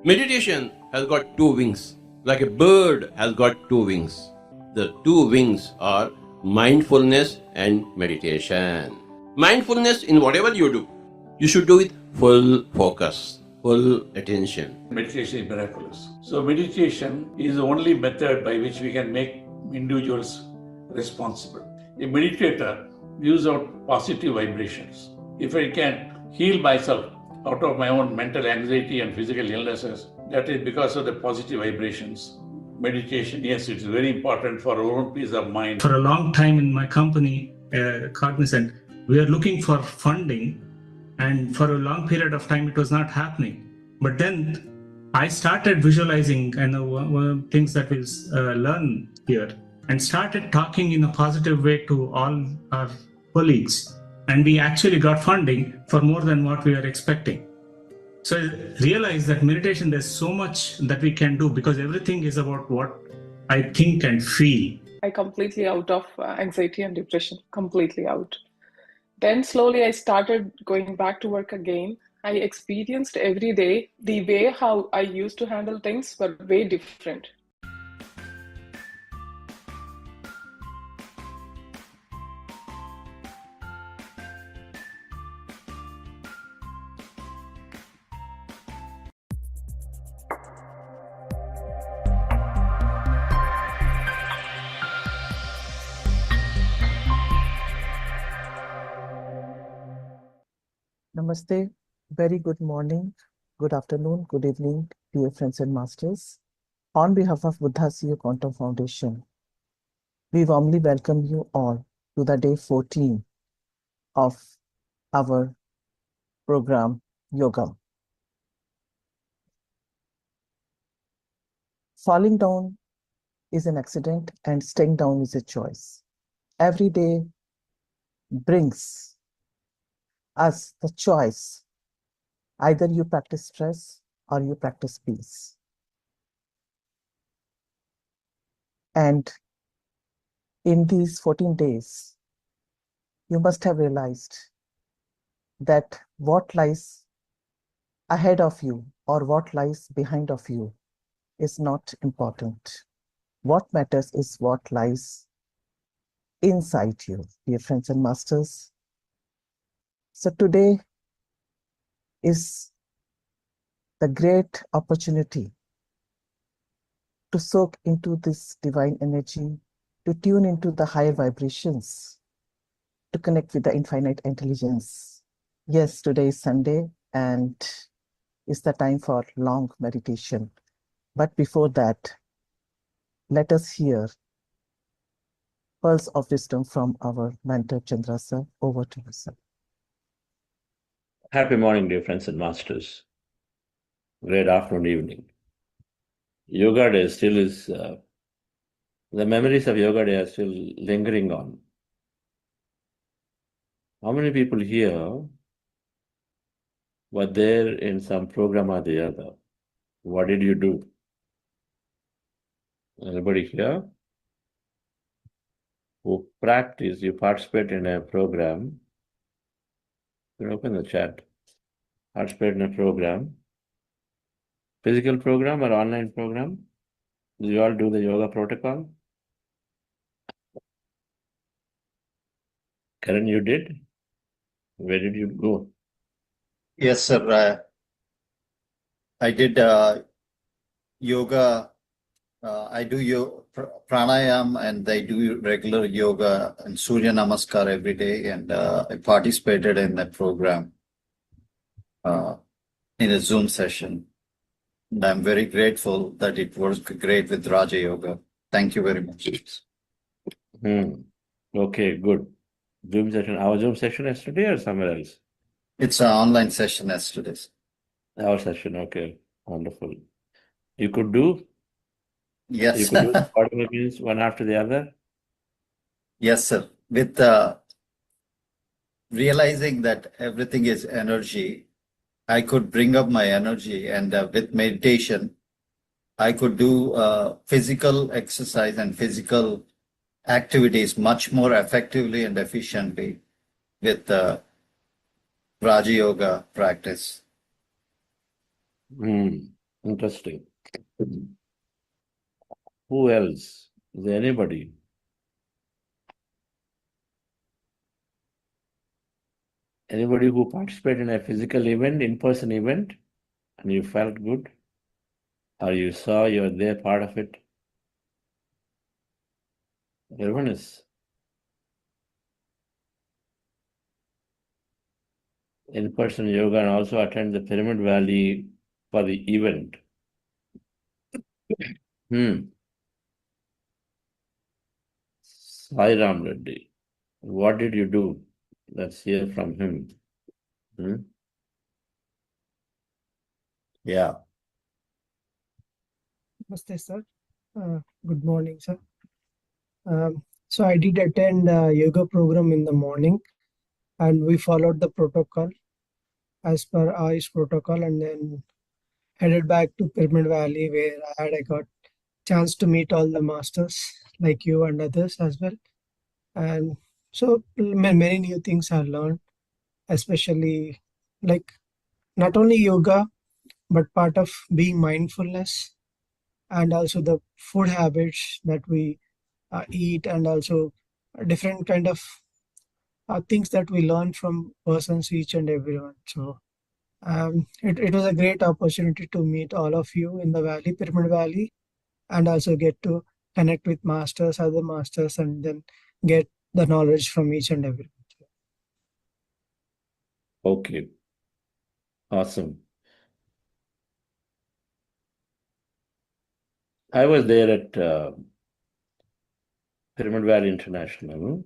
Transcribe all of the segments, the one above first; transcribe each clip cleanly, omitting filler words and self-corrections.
Meditation has got two wings, like a bird has got two wings. The two wings are mindfulness and meditation. Mindfulness in whatever you do, you should do with full focus, full attention. Meditation is miraculous. So meditation is the only method by which we can make individuals responsible. A meditator gives out positive vibrations. If I can heal myself out of my own mental anxiety and physical illnesses, that is because of the positive vibrations. Meditation, yes, it is very important for our own peace of mind. For a long time in my company, Cognizant, we are looking for funding, and for a long period of time it was not happening. But then I started visualizing, and one of the things that we'll learn here, and started talking in a positive way to all our colleagues. And we actually got funding for more than what we were expecting. So I realized that meditation, there's so much that we can do because everything is about what I think and feel. I completely out of anxiety and depression, completely out. Then slowly I started going back to work again. I experienced every day the way how I used to handle things were way different. Namaste. Very good morning, good afternoon, good evening, dear friends and masters. On behalf of Buddhasiya Quantum Foundation, we warmly welcome you all to the day 14 of our program Yogam. Falling down is an accident and staying down is a choice. Every day brings us the choice. Either you practice stress or you practice peace. And in these 14 days, you must have realized that what lies ahead of you or what lies behind of you is not important. What matters is what lies inside you, dear friends and masters. So today is the great opportunity to soak into this divine energy, to tune into the higher vibrations, to connect with the infinite intelligence. Yes, today is Sunday and it's the time for long meditation. But before that, let us hear pearls of wisdom from our mentor Chandra sir. Over to you, sir. Happy morning, dear friends and masters. Great afternoon, evening. Yoga Day still is, the memories of Yoga Day are still lingering on. How many people here were there in some program or the other? What did you do? Anybody here who practice, you participate in a program? You can open the chat. Participate in a program. Physical program or online program? Do you all do the yoga protocol? Karan, you did? Where did you go? Yes, sir. I did yoga. I do pranayam, and I do regular yoga and Surya Namaskar every day. And I participated in that program in a Zoom session. And I'm very grateful that it worked great with Raja Yoga. Thank you very much. Okay, good. Zoom session. Our Zoom session yesterday or somewhere else? It's an online session yesterday. Our session. Okay, wonderful. You could do? Yes. You could do 40 minutes one after the other? Yes, sir. With realizing that everything is energy, I could bring up my energy, and with meditation, I could do physical exercise and physical activities much more effectively and efficiently with Raja Yoga practice. Interesting. Who else? Is there anybody? Anybody who participated in a physical event, in-person event, and you felt good? Or you saw you were there, part of it? Everyone is. In-person yoga and also attend the Pyramid Valley for the event. Sai Ram Reddy. What did you do? Let's hear from him. Yeah. Namaste, sir. Good morning, sir. So I did attend a yoga program in the morning, and we followed the protocol. as per his protocol, and then headed back to Pyramid Valley, where I got chance to meet all the masters like you and others as well. And so many new things I learned, especially like not only yoga, but part of being mindfulness, and also the food habits that we eat, and also different kind of things that we learn from persons, each and everyone. So it was a great opportunity to meet all of you in the valley, Pyramid Valley, and also get to connect with masters, other masters, and then get the knowledge from each and everyone. Okay. Awesome. I was there at Pyramid Valley International.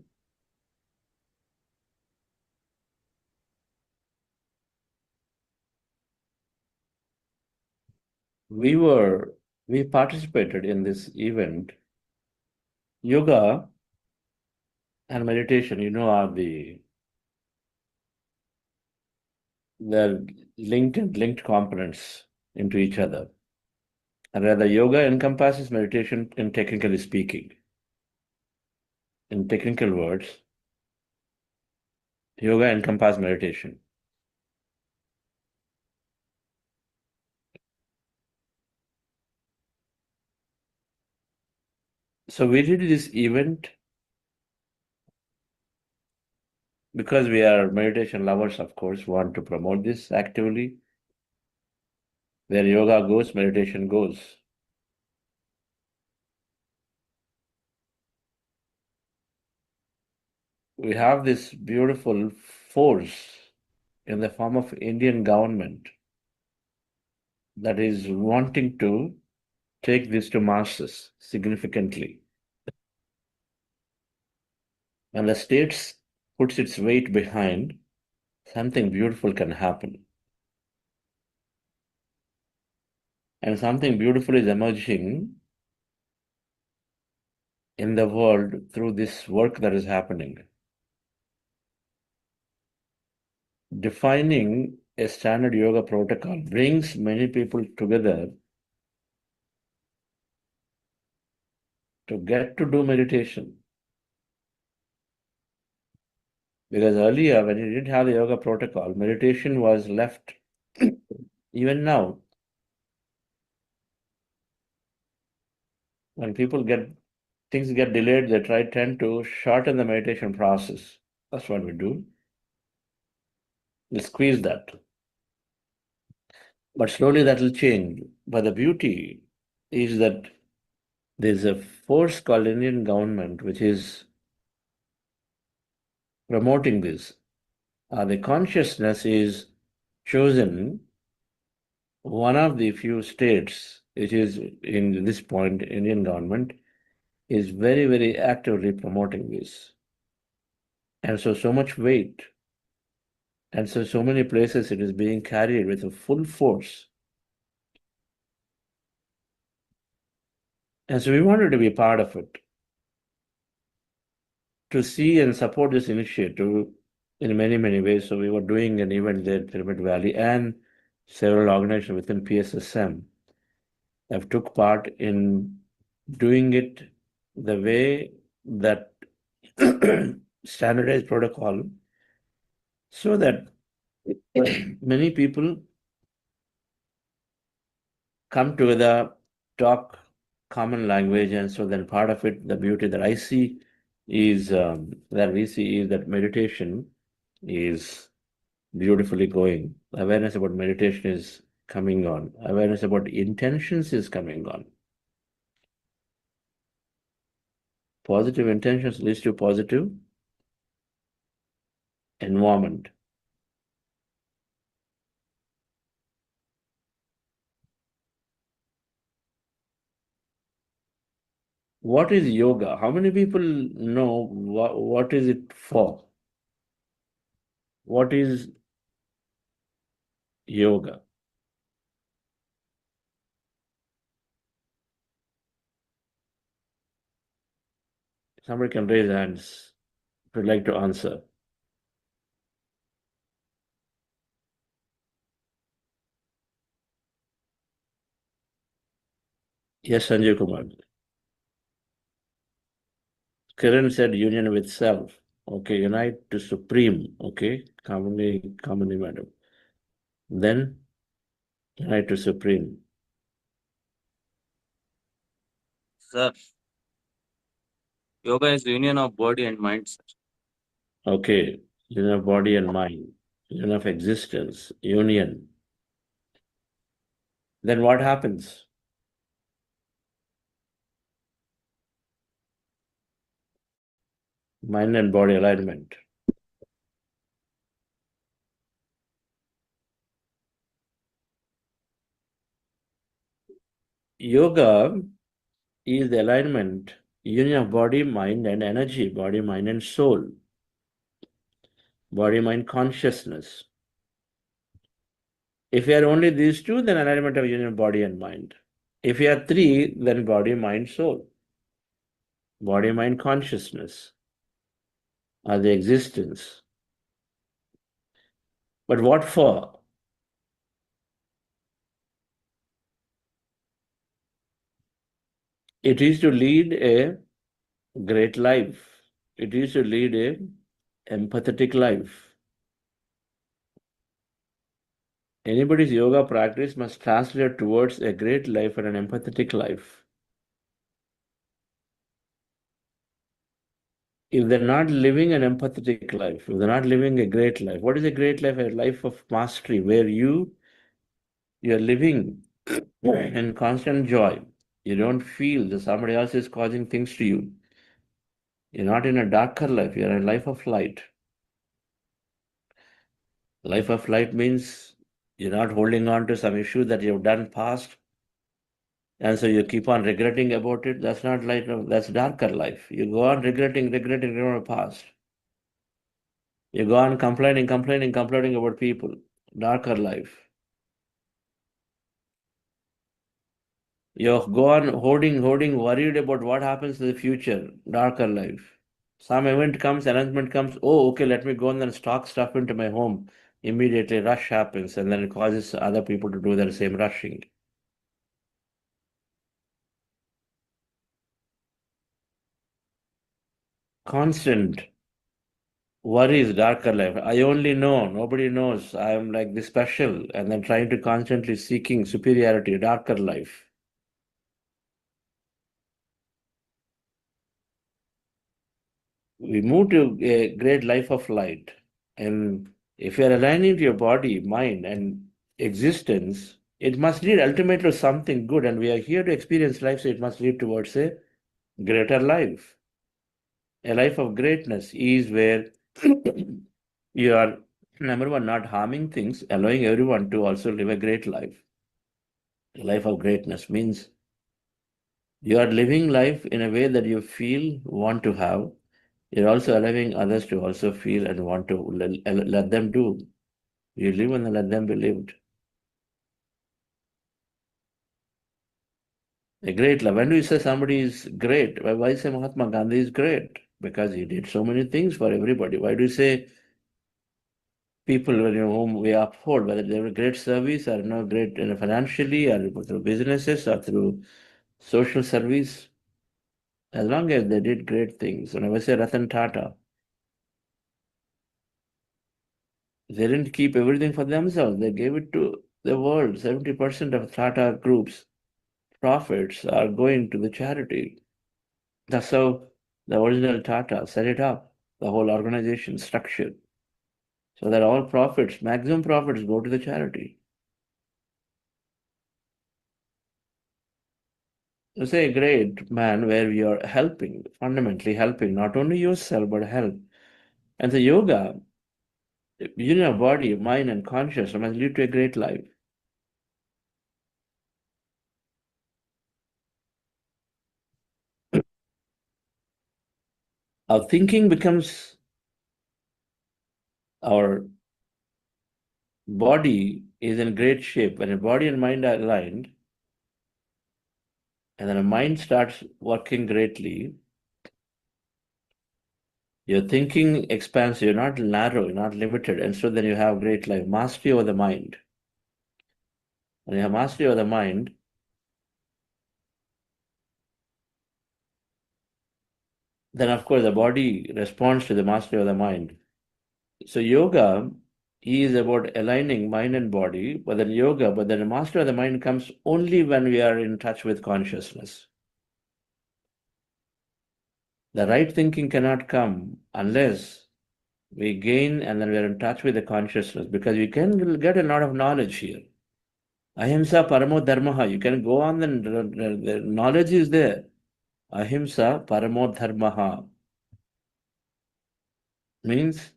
We participated in this event. Yoga and meditation, are they're linked components into each other. And rather, yoga encompasses meditation in technically speaking. In technical words, yoga encompasses meditation. So we did this event because we are meditation lovers, of course, want to promote this actively. Where yoga goes, meditation goes. We have this beautiful force in the form of Indian government that is wanting to take this to masses significantly. When the states puts its weight behind, something beautiful can happen. And something beautiful is emerging in the world through this work that is happening. Defining a standard yoga protocol brings many people together to get to do meditation. Because earlier, when you didn't have the yoga protocol, meditation was left. Even now, when things get delayed, they tend to shorten the meditation process. That's what we do. We squeeze that. But slowly that will change. But the beauty is that there's a force called Indian government which is promoting this. The consciousness is chosen one of the few states which is in this point Indian government is very, very actively promoting this. And so much weight. And so many places it is being carried with a full force. And so we wanted to be part of it, to see and support this initiative in many, many ways. So we were doing an event there at Pyramid Valley, and several organizations within PSSM have took part in doing it the way that standardized protocol, so that many people come together, talk common language, and so then part of it, the beauty that I see is that we see is that meditation is beautifully going. Awareness about meditation is coming on. Awareness about intentions is coming on. Positive intentions leads to positive environment. What is yoga? How many people know what is it for? What is yoga? Somebody can raise hands if you'd like to answer. Yes, Sanjay Kumar. Kiran said union with self. Okay, unite to supreme. Okay, commonly, madam. Then unite to supreme. Sir, yoga is union of body and mind, sir. Okay, union of body and mind, union of existence, union. Then what happens? Mind and body alignment. Yoga is the alignment, union of body, mind, and energy, body, mind, and soul, body, mind, consciousness. If you are only these two, then alignment of union of body and mind. If you are three, then body, mind, soul, body, mind, consciousness are the existence. But what for? It is to lead a great life. It is to lead a empathetic life. Anybody's yoga practice must translate towards a great life and an empathetic life. If they're not living an empathetic life, if they're not living a great life, what is a great life? A life of mastery where you're living in constant joy. You don't feel that somebody else is causing things to you. You're not in a darker life, you're in a life of light. Life of light means you're not holding on to some issue that you've done past, and so you keep on regretting about it. That's not light, that's darker life. You go on regretting about past. You go on complaining about people. Darker life. You go on hoarding, worried about what happens in the future. Darker life. Some event comes, announcement comes, oh, okay, let me go and then stock stuff into my home. Immediately rush happens, and then it causes other people to do the same rushing. Constant worry is darker life. I only know, nobody knows. I am like this special, and then trying to constantly seeking superiority, darker life. We move to a great life of light. And if you are aligning to your body, mind, and existence, it must lead ultimately to something good. And we are here to experience life, so it must lead towards a greater life. A life of greatness is where you are, number one, not harming things, allowing everyone to also live a great life. A life of greatness means you are living life in a way that you feel, want to have. You're also allowing others to also feel and want to let them do. You live and let them be lived. A great love. When do you say somebody is great? Why say Mahatma Gandhi is great? Because he did so many things for everybody. Why do you say people whom we uphold, whether they were great service or great financially or through businesses or through social service? As long as they did great things. When I say Ratan Tata, they didn't keep everything for themselves. They gave it to the world. 70% of Tata Group's profits are going to the charity. That's how the original Tata set it up, the whole organization structure. So that all profits, maximum profits, go to the charity. You say a great man where we are helping, fundamentally helping, not only yourself, but help. And the yoga, body, mind, and consciousness must lead to a great life. Our thinking becomes our body is in great shape. When a body and mind are aligned, and then a mind starts working greatly, your thinking expands, you're not narrow, you're not limited, and so then you have great life, mastery over the mind. When you have mastery over the mind, then of course the body responds to the mastery of the mind. So yoga is about aligning mind and body, but then the mastery of the mind comes only when we are in touch with consciousness. The right thinking cannot come unless we gain and then we are in touch with the consciousness, because you can get a lot of knowledge here. Ahimsa paramo dharmaha. You can go on, the knowledge is there. Ahimsa paramo dharmaha means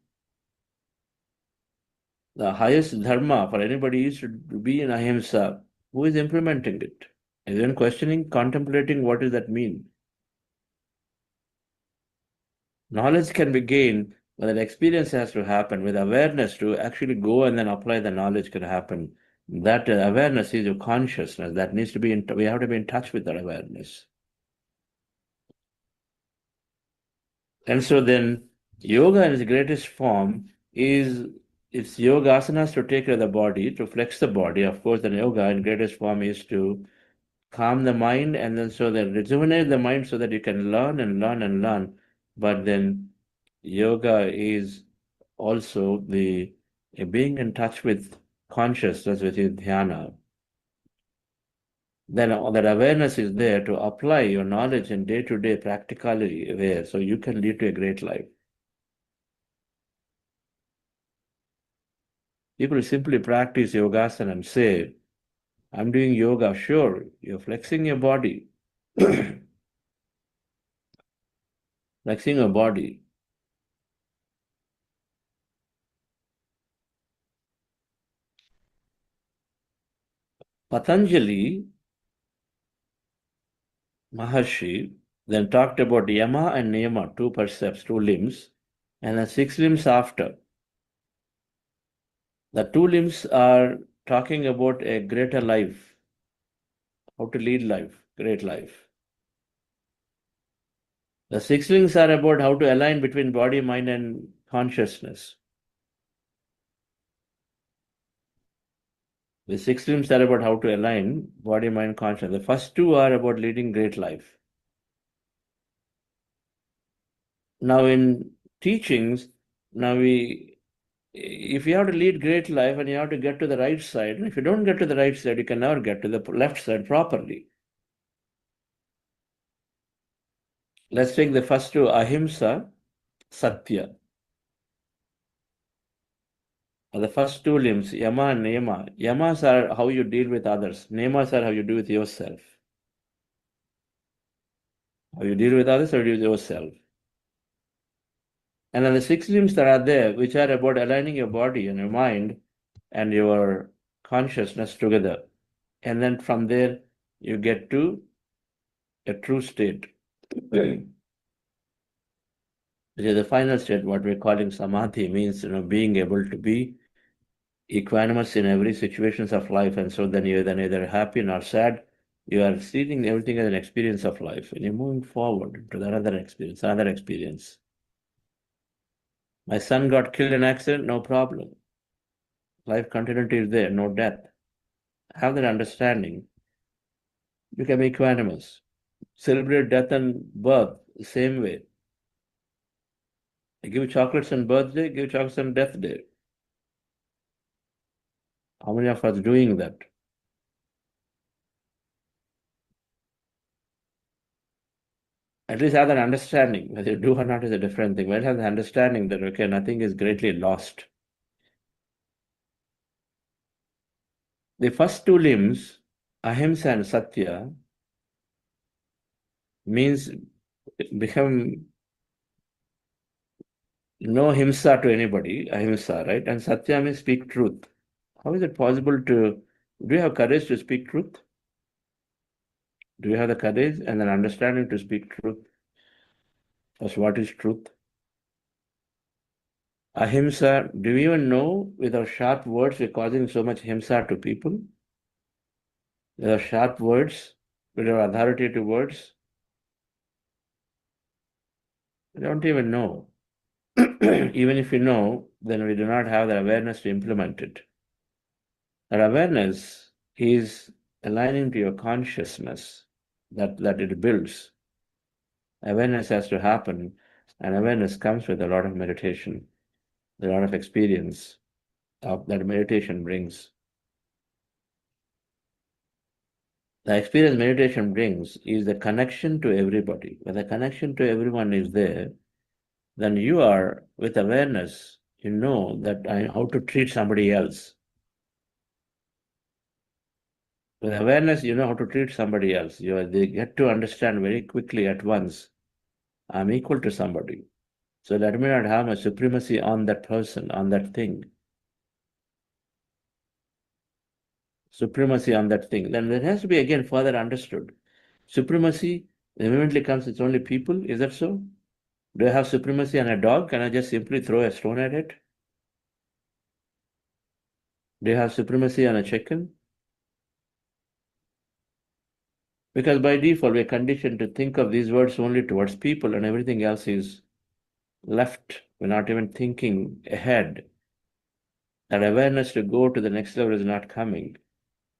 the highest dharma for anybody is to be in ahimsa. Who is implementing it? Is anyone questioning, contemplating what does that mean? Knowledge can be gained, but an experience has to happen with awareness to actually go and then apply the knowledge can happen. That awareness is your consciousness. That needs to be we have to be in touch with that awareness. And so then yoga in its greatest form is it's yoga asanas to take care of the body, to flex the body. Of course, the yoga in greatest form is to calm the mind and then so that rejuvenate the mind so that you can learn and learn and learn. But then yoga is also the being in touch with consciousness, which is dhyana. Then that awareness is there to apply your knowledge in day-to-day practicality there, so you can lead to a great life. People simply practice yogasana and say, I'm doing yoga. Sure, you're flexing your body. Flexing your body. Patanjali Maharshi then talked about yama and niyama, two precepts, two limbs, and the 6 limbs after. The 2 limbs are talking about a greater life, how to lead life, great life. The 6 limbs are about how to align between body, mind, and consciousness. The 6 limbs are about how to align body, mind, consciousness. The first 2 are about leading great life. Now in teachings, if you have to lead great life and you have to get to the right side, and if you don't get to the right side, you can never get to the left side properly. Let's take the first 2, ahimsa, satya. The first 2 limbs, yama and niyama. Yamas are how you deal with others. Niyamas are how you deal with yourself. How you deal with others or deal with yourself. And then the 6 limbs that are there, which are about aligning your body and your mind and your consciousness together. And then from there, you get to a true state, which is the final state, what we're calling samadhi, means being able to be equanimous in every situations of life. And so then you're then either happy nor sad. You are seeing everything as an experience of life, and you're moving forward to another experience, another experience. My son got killed in an accident, no problem. Life continuity is there, no death. Have that understanding. Become equanimous. Celebrate death and birth the same way. I give chocolates on birthday, give chocolates on death day. How many of us doing that? At least have that understanding. Whether you do or not is a different thing. But have the understanding that, okay, nothing is greatly lost. The first 2 limbs, ahimsa and satya, means become no himsa to anybody, ahimsa, right? And satya means speak truth. How is it possible do you have courage to speak truth? Do you have the courage and an understanding to speak truth? That's what is truth. Ahimsa, do you even know with our sharp words we're causing so much himsa to people? With our sharp words, with our authoritative words? We don't even know. Even if we know, then we do not have the awareness to implement it. That awareness is aligning to your consciousness that it builds. Awareness has to happen, and awareness comes with a lot of meditation, a lot of experience that meditation brings. The experience meditation brings is the connection to everybody. When the connection to everyone is there, then you are, with awareness, you know that how to treat somebody else. With awareness, you know how to treat somebody else. They get to understand very quickly at once, I'm equal to somebody. So let me not have a supremacy on that person, on that thing. Supremacy on that thing. Then there has to be again further understood. Supremacy immediately comes, it's only people. Is that so? Do I have supremacy on a dog? Can I just simply throw a stone at it? Do you have supremacy on a chicken? Because by default, we're conditioned to think of these words only towards people, and everything else is left. We're not even thinking ahead. That awareness to go to the next level is not coming.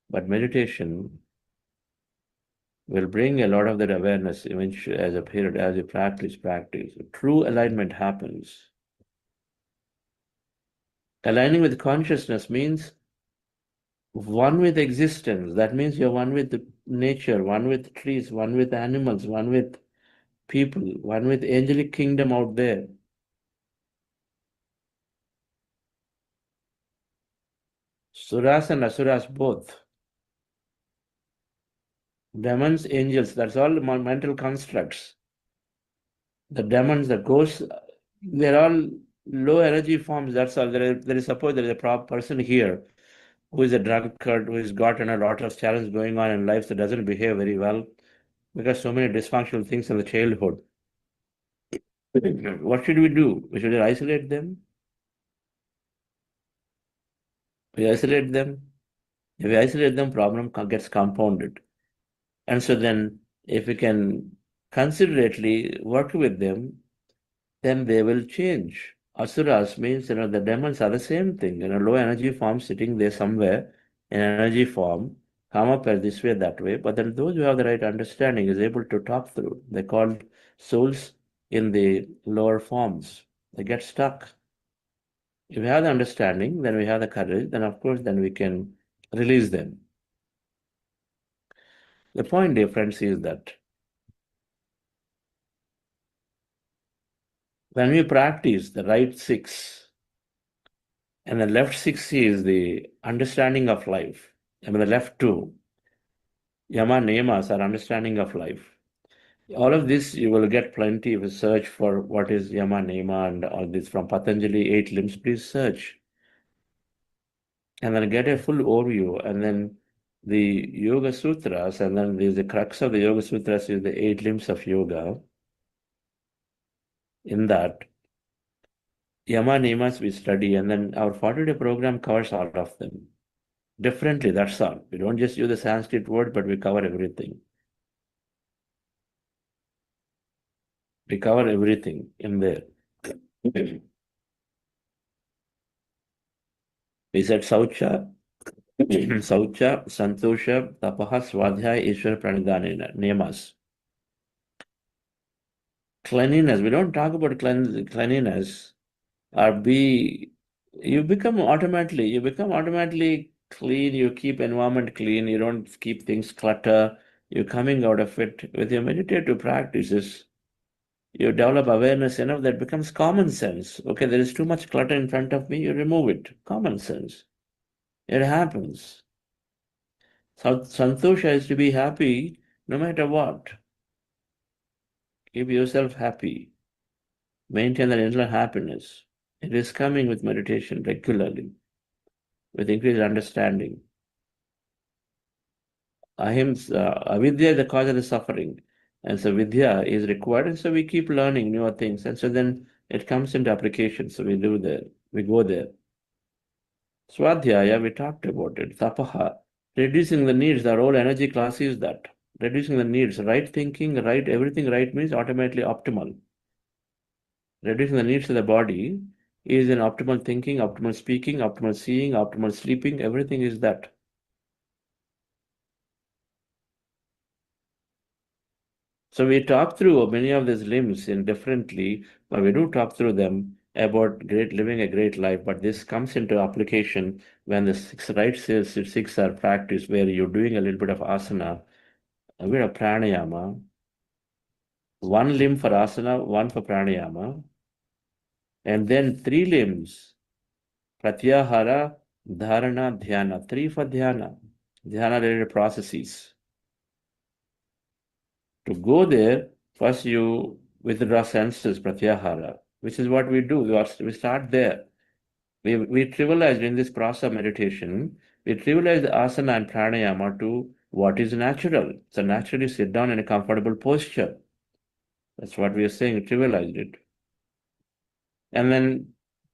But meditation will bring a lot of that awareness eventually as a period, as you practice. True alignment happens. Aligning with consciousness means one with existence. That means you're one with nature, one with trees, one with animals, one with people, one with angelic kingdom out there. Suras and asuras both. Demons, angels, that's all mental constructs. The demons, the ghosts, they're all low energy forms. That's all. Suppose there is a person here who is a drunkard, who has gotten a lot of challenge going on in life, that doesn't behave very well because so many dysfunctional things in the childhood. What should we do? We should isolate them. We isolate them. If we isolate them, problem gets compounded. And so then, if we can considerately work with them, then they will change. Asuras means, the demons are the same thing, low energy form sitting there somewhere in energy form, come up as this way, that way. But then those who have the right understanding is able to talk through. They're called souls in the lower forms. They get stuck. If we have the understanding, then we have the courage, then of course, then we can release them. The point, dear friends, is that when we practice the right 6, and the left 6 is the understanding of life, and the left 2, Yama Niyamas are understanding of life. All of this you will get plenty if you search for what is Yama Niyama and all this from Patanjali 8 limbs, please search. And then get a full overview, and then the Yoga Sutras, and then the crux of the Yoga Sutras is the 8 limbs of yoga. In that, Yama Niyamas we study, and then our 40-day program covers all of them. Differently, that's all. We don't just use the Sanskrit word, but we cover everything. We cover everything in there. We said Saucha, Saucha, Santosha, Tapaha, Swadhyaya, Ishwara, Pranidhanena, Niyamas. Cleanliness, we don't talk about cleanliness, you become automatically clean, you keep environment clean, you don't keep things clutter, you're coming out of it. With your meditative practices, you develop awareness enough that becomes common sense. Okay, there is too much clutter in front of me, you remove it. Common sense. It happens. So Santosha is to be happy no matter what. Keep yourself happy. Maintain that inner happiness. It is coming with meditation regularly, with increased understanding. Ahimsa, avidya is the cause of the suffering. And so vidya is required, and so we keep learning newer things. And so then it comes into application. So we go there. Swadhyaya, we talked about it. Tapaha, reducing the needs, the whole energy class is that. Reducing the needs, right thinking, right, everything right means automatically optimal. Reducing the needs of the body is in optimal thinking, optimal speaking, optimal seeing, optimal sleeping, everything is that. So we talk through many of these limbs in differently, but we do talk through them about living a great life. But this comes into application when the six are practiced, where you're doing a little bit of asana, a bit of pranayama, one limb for asana, one for pranayama, and then three limbs, pratyahara, dharana, dhyana, three for dhyana related processes. To go there, first you withdraw senses, pratyahara, which is what we do. We start there. We trivialize in this process of meditation, we trivialize the asana and pranayama to what is natural. So naturally sit down in a comfortable posture. That's what we are saying, trivialized it. And then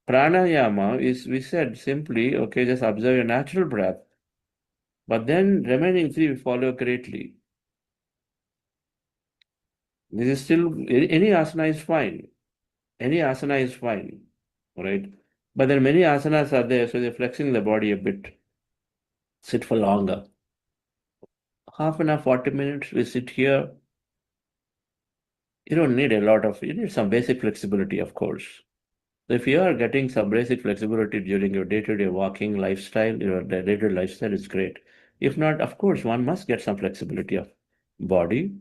pranayama is, we said simply, okay, just observe your natural breath. But then remaining three we follow greatly. This is still, any asana is fine. Any asana is fine, right? But there are many asanas are there, so they're flexing the body a bit. Sit for longer. Half an hour, 40 minutes, we sit here. You don't need you need some basic flexibility, of course. So if you are getting some basic flexibility during your day-to-day walking lifestyle, your day-to-day lifestyle is great. If not, of course, one must get some flexibility of body.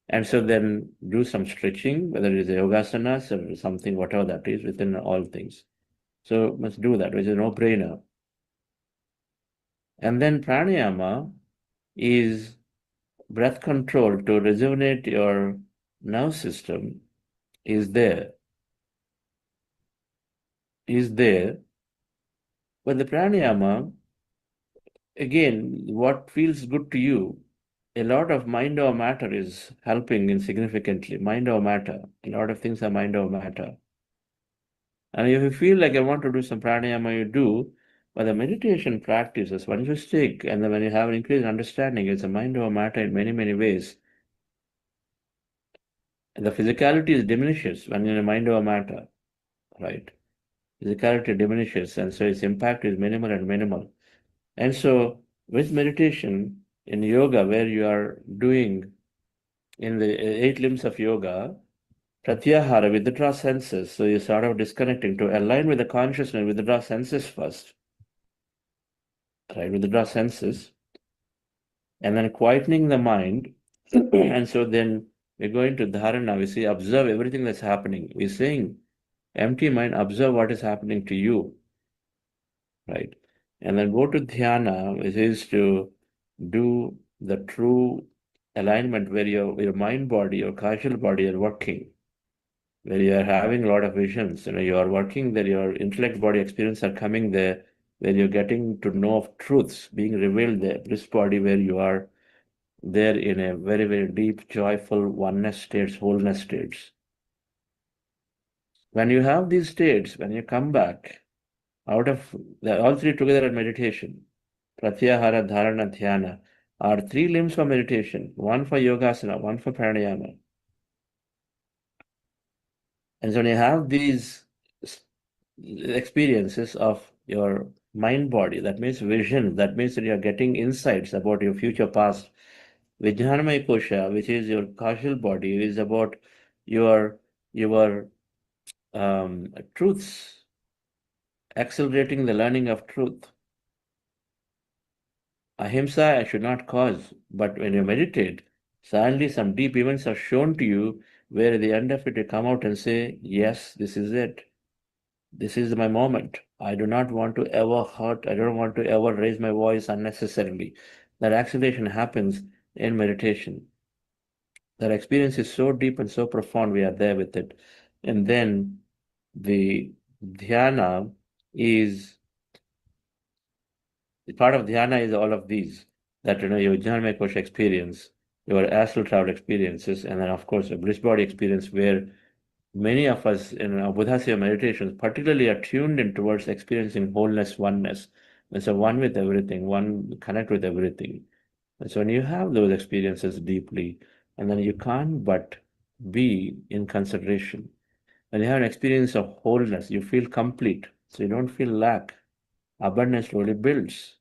And so then do some stretching, whether it is yogasanas or something, whatever that is, within all things. So must do that, which is no brainer. And then pranayama is breath control to rejuvenate your nerve system is there. But the pranayama, again, what feels good to you, a lot of mind over matter is helping insignificantly. Mind over matter. A lot of things are mind over matter. And if you feel like I want to do some pranayama, you do. But the meditation practices, once you stick and then when you have an increased understanding, it's a mind over matter in many, many ways. And the physicality diminishes when you're in a mind over matter, right? Physicality diminishes, and so its impact is minimal and minimal. And so with meditation in yoga, where you are doing in the 8 limbs of yoga, pratyahara, withdraw senses. So you sort of disconnecting to align with the consciousness, withdraw senses first. Right, withdraw senses. And then quietening the mind. And so then we're going to dharana. We say, observe everything that's happening. We're saying, empty mind, observe what is happening to you. Right. And then go to dhyana, which is to do the true alignment where your mind body, your causal body are working, where you are having a lot of visions. You are working there, your intellect body experience are coming there, where you're getting to know of truths being revealed there. This body where you are there in a very, very deep, joyful oneness states, wholeness states. When you have these states, when you come back out of all three together in meditation, pratyahara, dharana, dhyana, are 3 limbs for meditation, one for yogasana, one for pranayama. And so when you have these experiences of your mind body, that means vision, that means that you are getting insights about your future past. Vijnanamaya kosha, which is your causal body, is about your truths, accelerating the learning of truth. Ahimsa I should not cause, but when you meditate, suddenly some deep events are shown to you where at the end of it you come out and say, yes, this is it. This is my moment. I do not want to ever hurt. I don't want to ever raise my voice unnecessarily. That acceleration happens in meditation. That experience is so deep and so profound, we are there with it. And then the dhyana is, the part of dhyana is all of these, that your Jnanamaya Kosha experience, your astral travel experiences, and then of course a bliss body experience where many of us in our Buddhasya meditations particularly are tuned in towards experiencing wholeness, oneness. And so one with everything, one connect with everything. And so when you have those experiences deeply, and then you can't but be in consideration. When you have an experience of wholeness, you feel complete. So you don't feel lack. Abundance slowly builds.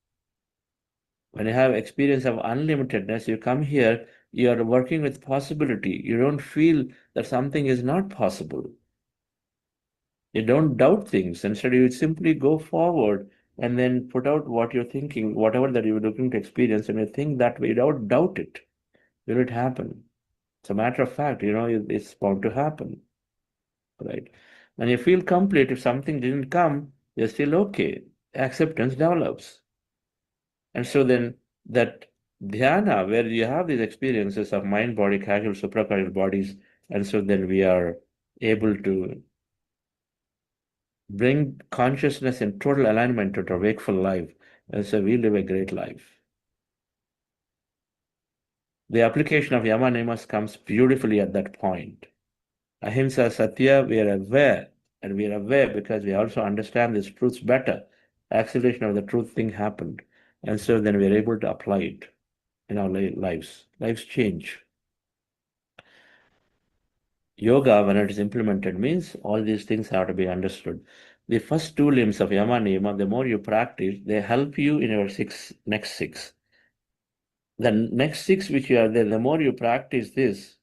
When you have experience of unlimitedness, you come here, you are working with possibility. You don't feel that something is not possible. You don't doubt things. Instead, you simply go forward and then put out what you're thinking, whatever that you're looking to experience, and you think that way. You don't doubt it. Will it happen? It's a matter of fact, it's bound to happen, right? And you feel complete. If something didn't come, you're still okay. Acceptance develops. And so then that dhyana, where you have these experiences of mind, body, casual, supracasual bodies, and so then we are able to bring consciousness in total alignment to our wakeful life. And so we live a great life. The application of yama niyamas comes beautifully at that point. Ahimsa Satya, we are aware, and we are aware because we also understand these truths better. Acceleration of the truth thing happened. And so then we are able to apply it in our lives. Lives change. Yoga, when it is implemented, means all these things have to be understood. The first two limbs of yama niyama, the more you practice, they help you in your next six. The next six which you are there, the more you practice this,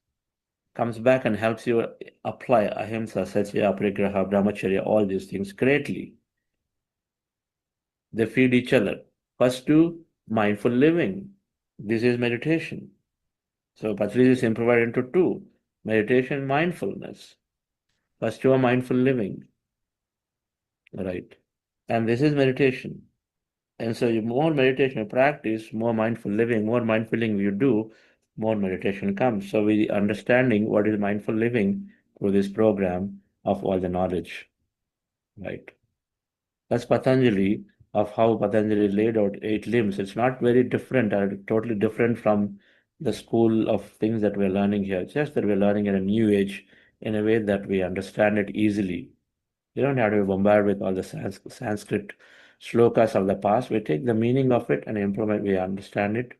comes back and helps you apply ahimsa, satya, aparigraha, brahmacharya, all these things greatly. They feed each other. First two, mindful living. This is meditation. So Patanjali is divided into two, meditation, mindfulness. First two are mindful living, right? And this is meditation. And so, more meditation you practice, more mindful living, more mindful living you do, more meditation comes. So, we understanding what is mindful living through this program of all the knowledge, right? That's Patanjali, of how Patanjali laid out 8 limbs. It's not very different, totally different from the school of things that we're learning here. It's just that we're learning in a new age in a way that we understand it easily. You don't have to be bombarded with all the Sanskrit shlokas of the past. We take the meaning of it and implement, we understand it,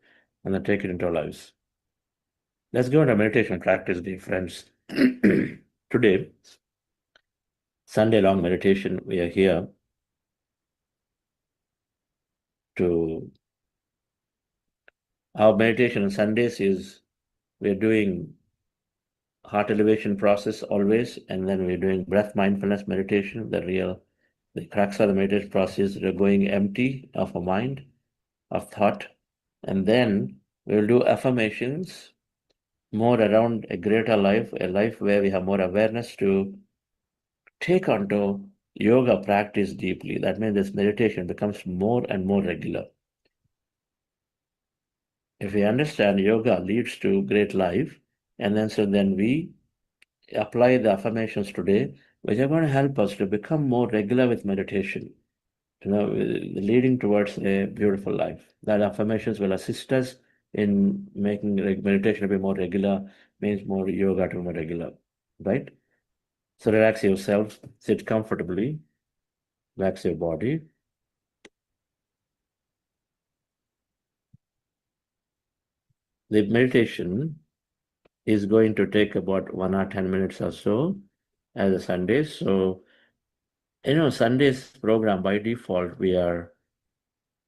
and then take it into our lives. Let's go into meditation practice, dear friends. Today, Sunday long meditation, we are here to. Our meditation on Sundays is we're doing heart elevation process always, and then we're doing breath mindfulness meditation, the crux of the meditation process. We're going empty of a mind, of thought, and then we'll do affirmations more around a greater life, a life where we have more awareness to take onto yoga practice deeply. That means this meditation becomes more and more regular. If we understand yoga leads to great life, and then we apply the affirmations today, which are going to help us to become more regular with meditation, leading towards a beautiful life. That affirmations will assist us in making meditation to be more regular, means more yoga to be more regular, right? So relax yourself, sit comfortably, relax your body. The meditation is going to take about 1 or 10 minutes or so as a Sunday. So, Sunday's program by default, we are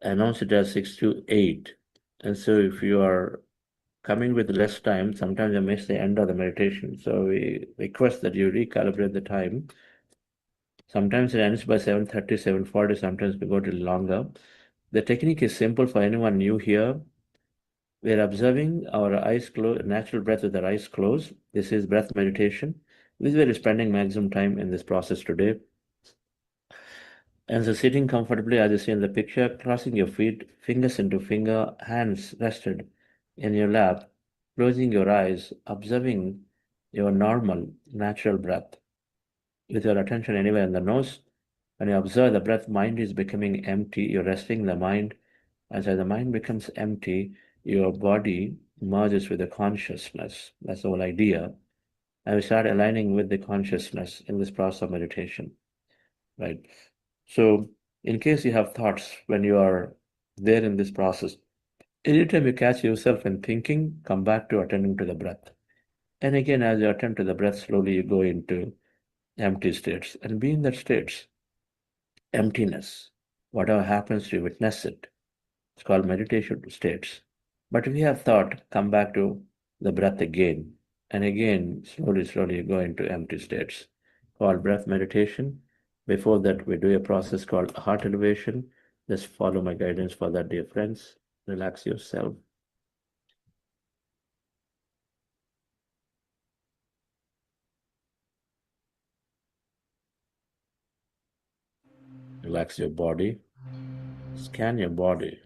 announced it as 6 to 8. And so if you are coming with less time, sometimes you miss the end of the meditation. So we request that you recalibrate the time. Sometimes it ends by 7:30, 7:40, sometimes we go till longer. The technique is simple for anyone new here. We're observing our eyes closed, natural breath with our eyes closed. This is breath meditation. This is where we're spending maximum time in this process today. And so sitting comfortably, as you see in the picture, crossing your feet, fingers into finger, hands rested in your lap, closing your eyes, observing your normal, natural breath. With your attention anywhere in the nose, when you observe the breath, mind is becoming empty. You're resting the mind. As the mind becomes empty, your body merges with the consciousness. That's the whole idea. And we start aligning with the consciousness in this process of meditation, right? So, in case you have thoughts when you are there in this process, anytime you catch yourself in thinking, come back to attending to the breath. And again, as you attend to the breath, slowly you go into empty states and be in that states. Emptiness. Whatever happens, you witness it. It's called meditation states. But if you have thought, come back to the breath again and again. Slowly you go into empty states called breath meditation. Before that, we do a process called heart elevation. Just follow my guidance for that, dear friends. Relax yourself. Relax your body. Scan your body.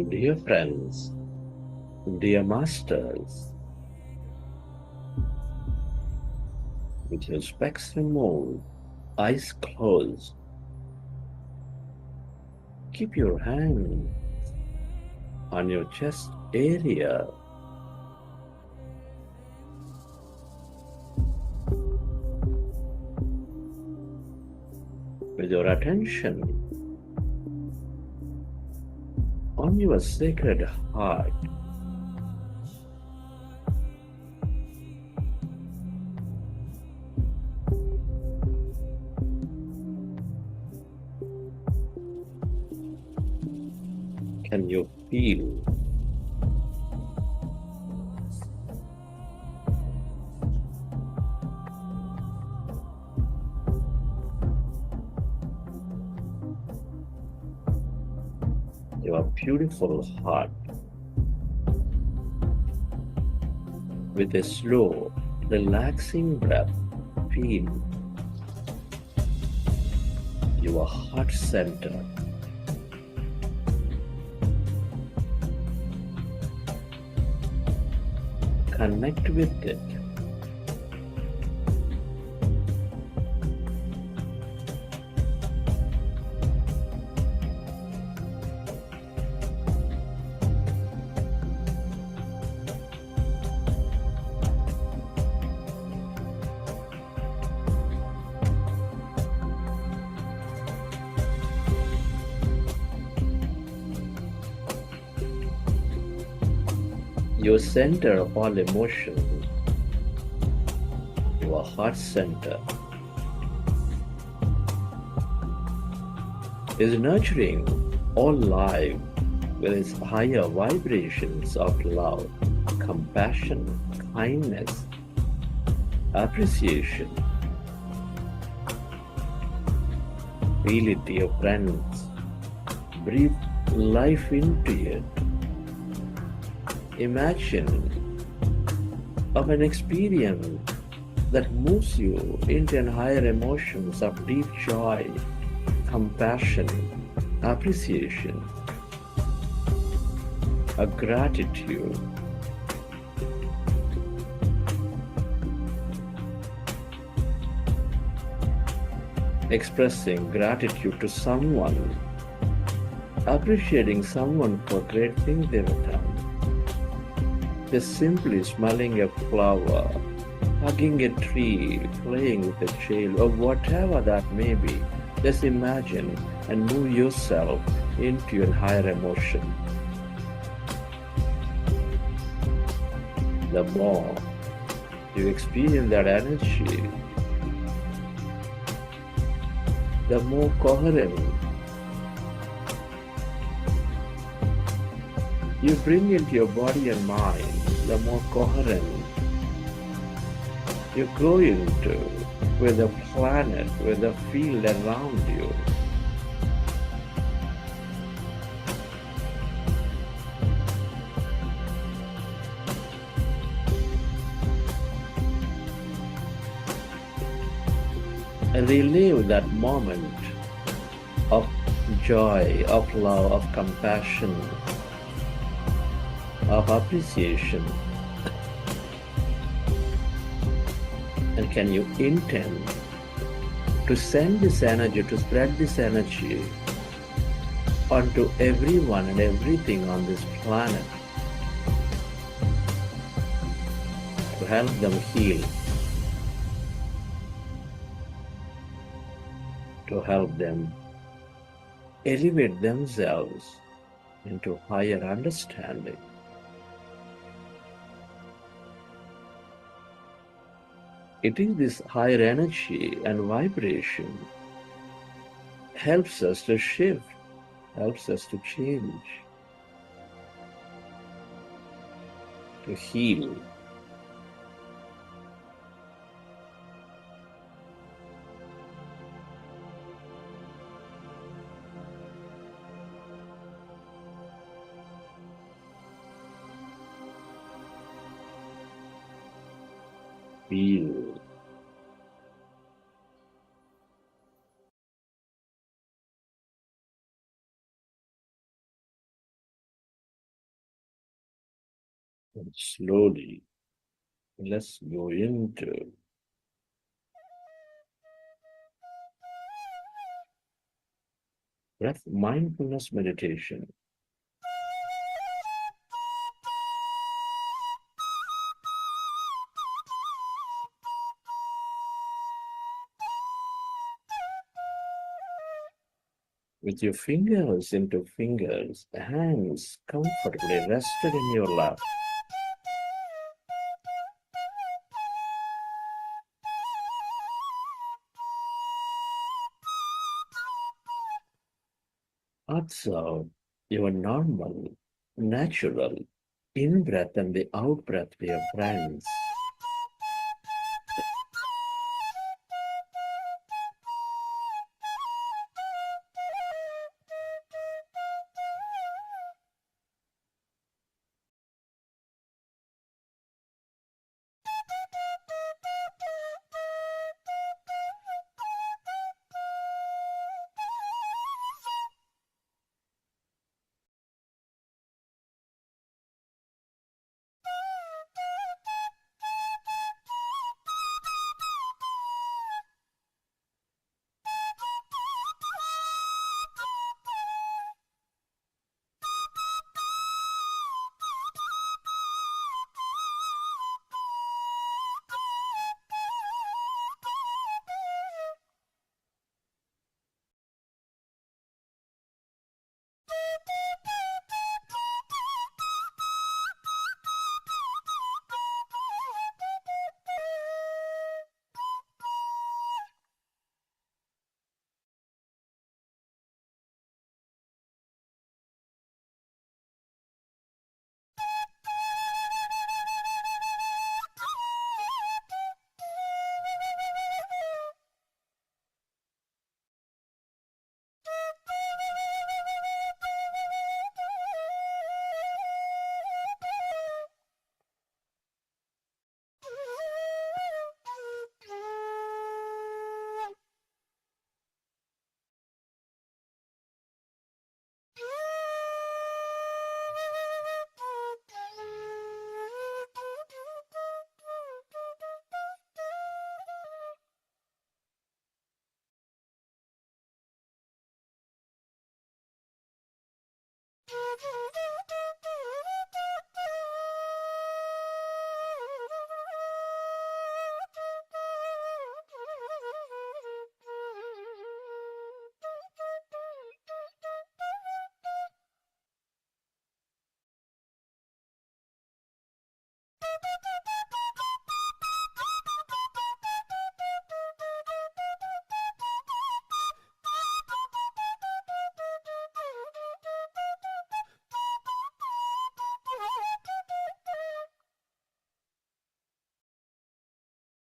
Dear friends, dear masters, with your specs removed, eyes closed, keep your hand on your chest area. With your attention on your sacred heart. Can you feel your beautiful heart with a slow, relaxing breath? Feel your heart center. Connect with it. Your center of all emotion, your heart center, is nurturing all life with its higher vibrations of love, compassion, kindness, appreciation. Feel it, dear friends. Breathe life into it. Imagine of an experience that moves you into an higher emotions of deep joy, compassion, appreciation, a gratitude. Expressing gratitude to someone, appreciating someone for great things they have done. Just simply smelling a flower, hugging a tree, playing with a child, or whatever that may be. Just imagine and move yourself into a higher emotion. The more you experience that energy, the more coherent you bring into your body and mind, the more coherent you go into with the planet, with the field around you. And relive that moment of joy, of love, of compassion, of appreciation. And can you intend to send this energy, to spread this energy onto everyone and everything on this planet, to help them heal, to help them elevate themselves into higher understanding. It is this higher energy and vibration helps us to shift, helps us to change, to heal. Feel. And slowly, let's go into breath mindfulness meditation. With your fingers into fingers, hands comfortably rested in your lap. Observe your normal, natural in-breath and the out-breath, dear friends.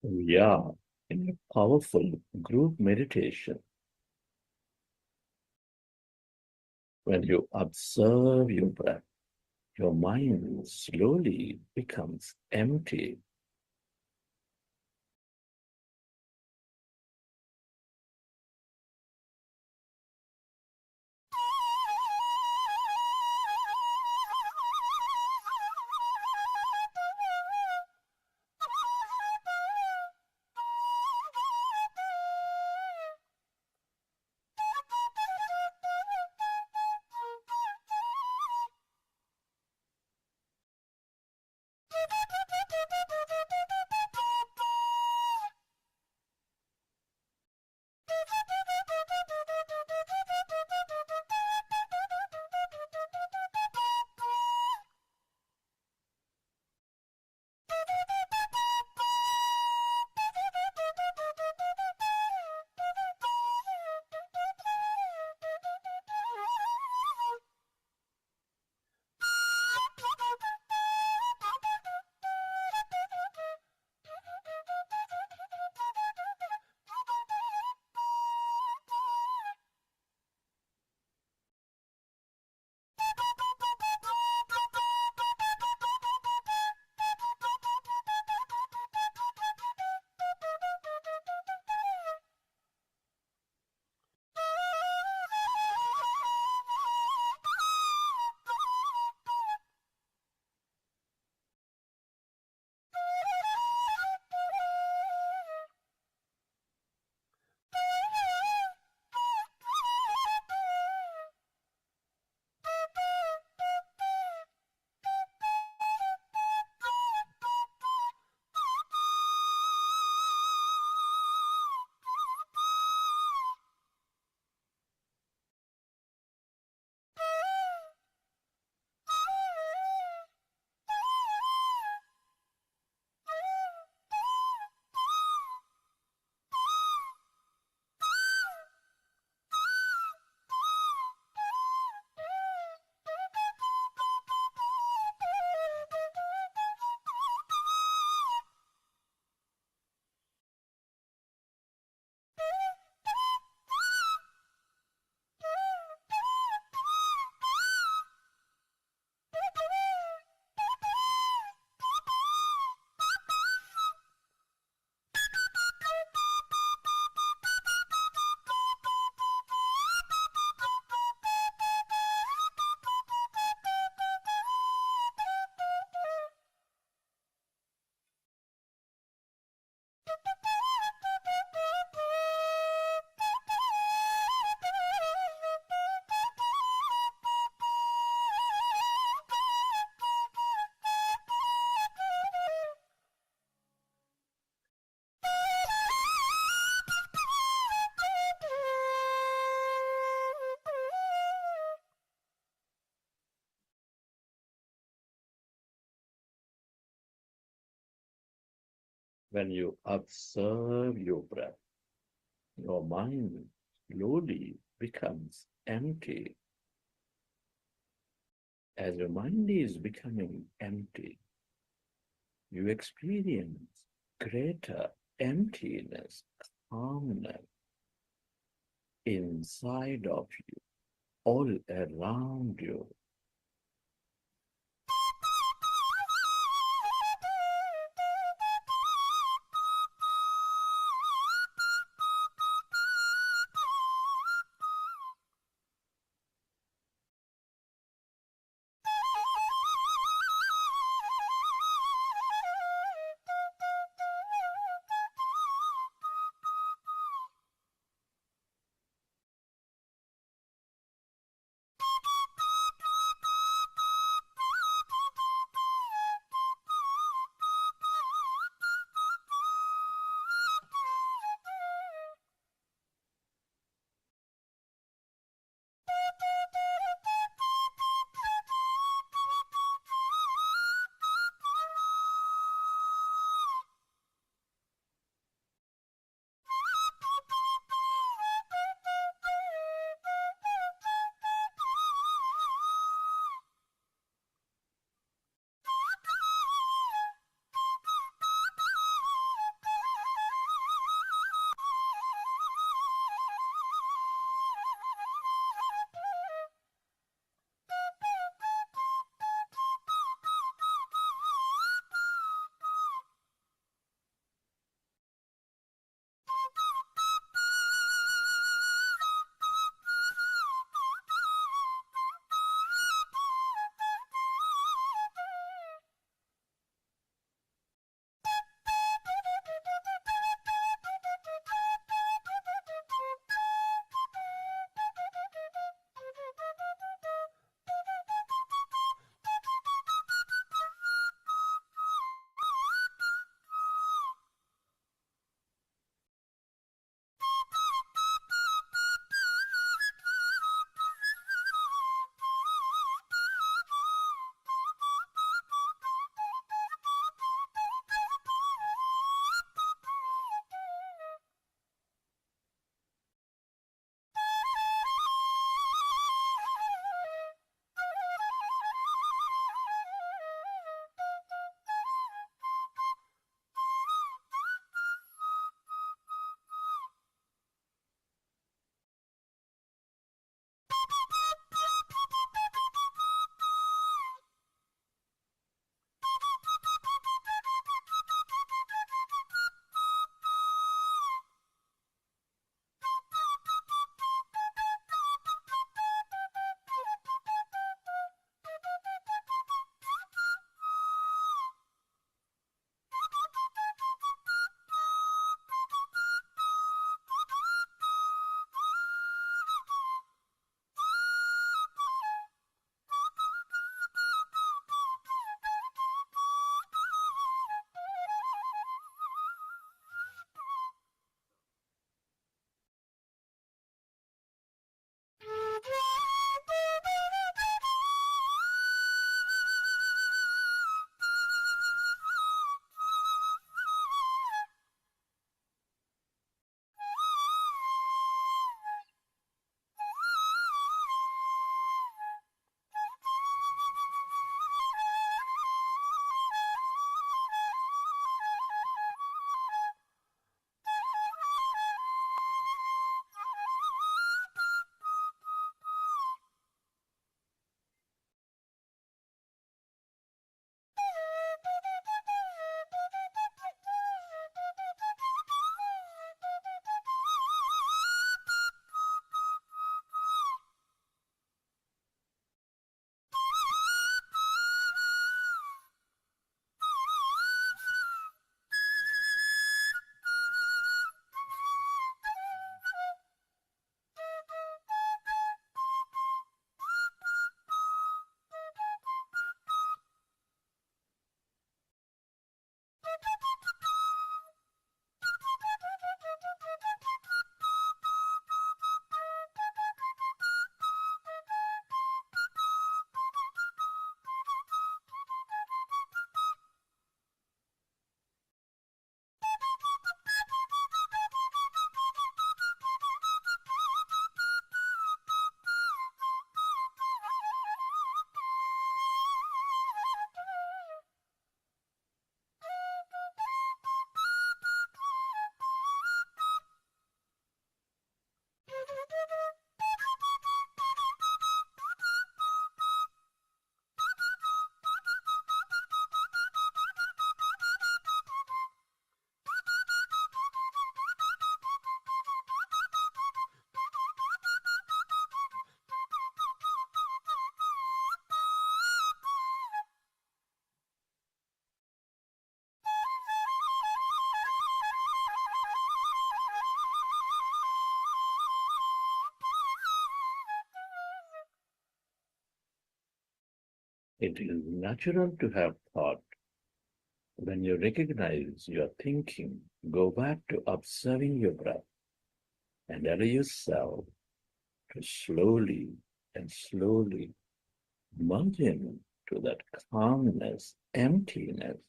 We are in a powerful group meditation. When you observe your breath, your mind slowly becomes empty. When you observe your breath, your mind slowly becomes empty. As your mind is becoming empty, you experience greater emptiness, calmness inside of you, all around you. It is natural to have thought. When you recognize your thinking, go back to observing your breath and allow yourself to slowly and slowly merge in to that calmness, emptiness.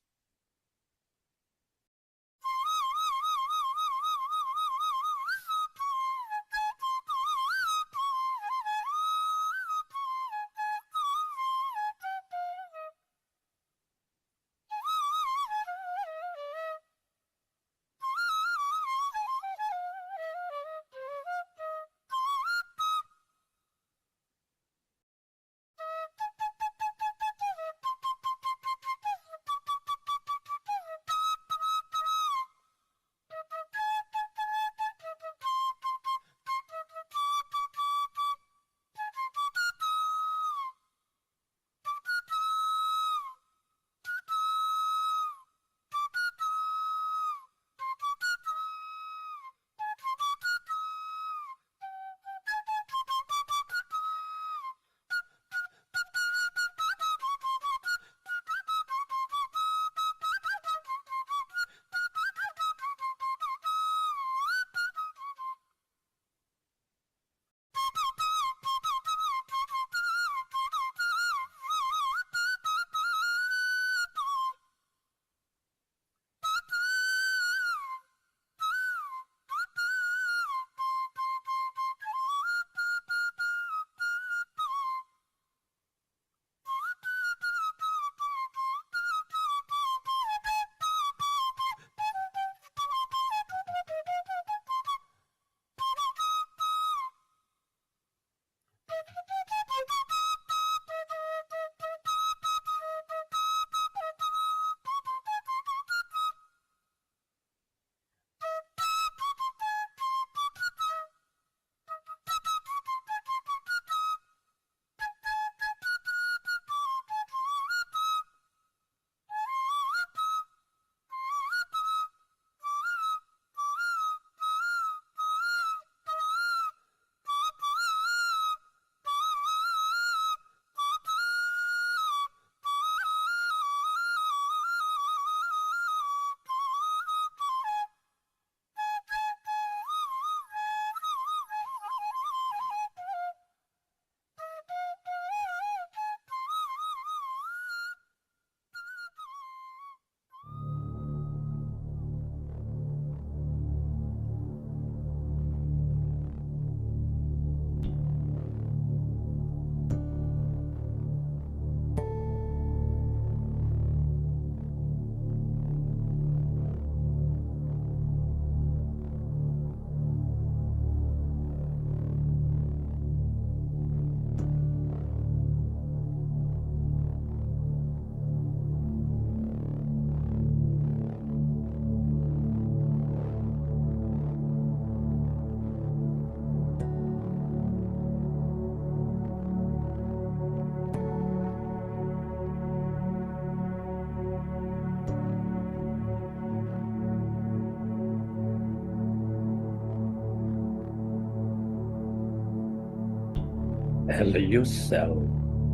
Allow yourself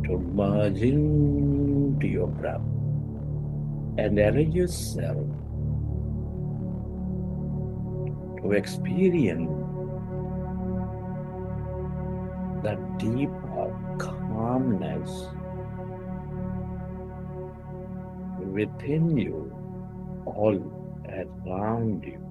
to merge into your breath and allow yourself to experience that deeper calmness within you, all around you.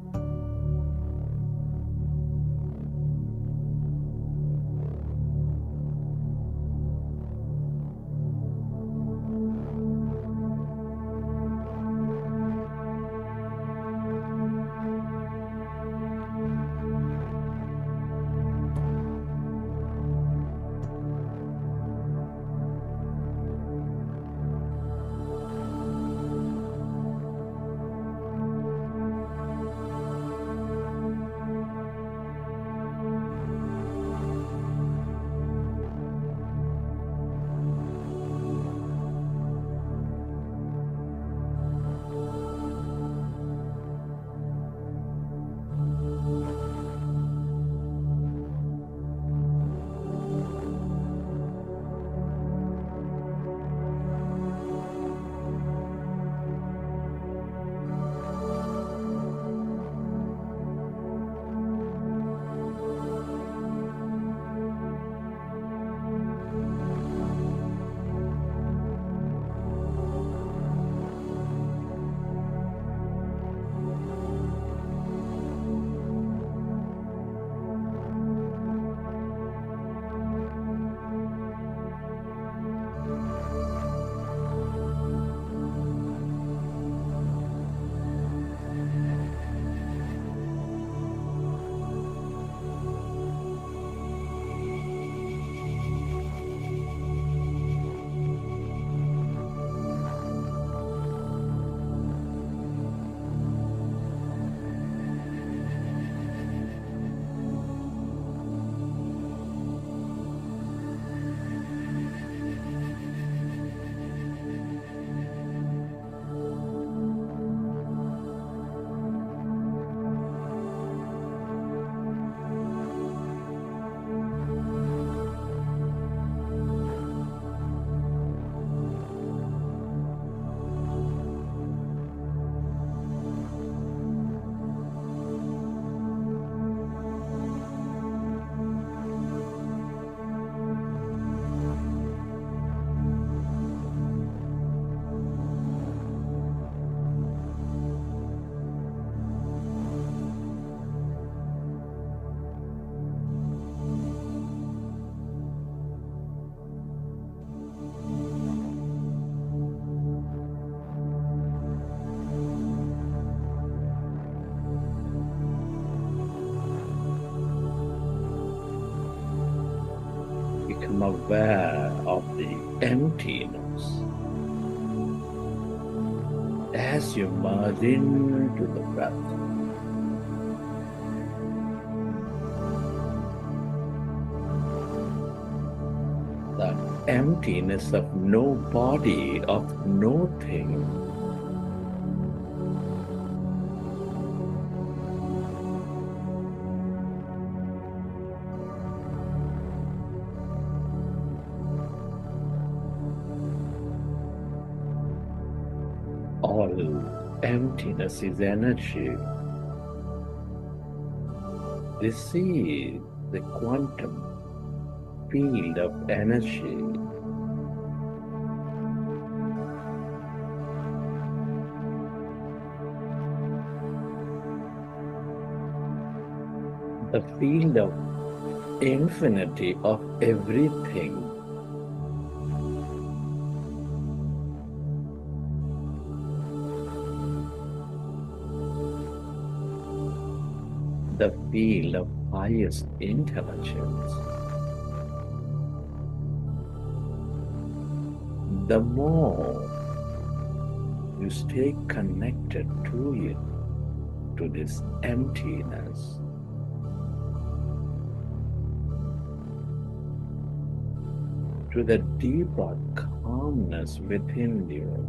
become aware of the emptiness as you merge into the breath. The emptiness of no body, of no thing. All emptiness is energy. This is the quantum field of energy. The field of infinity of everything. The field of highest intelligence. The more you stay connected to it, to this emptiness, to the deeper calmness within you,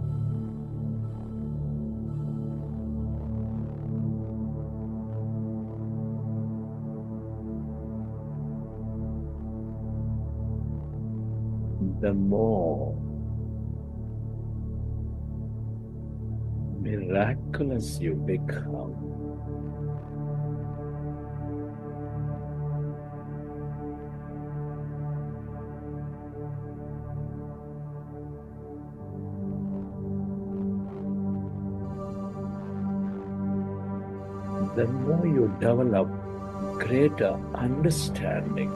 the more miraculous you become. The more you develop greater understanding.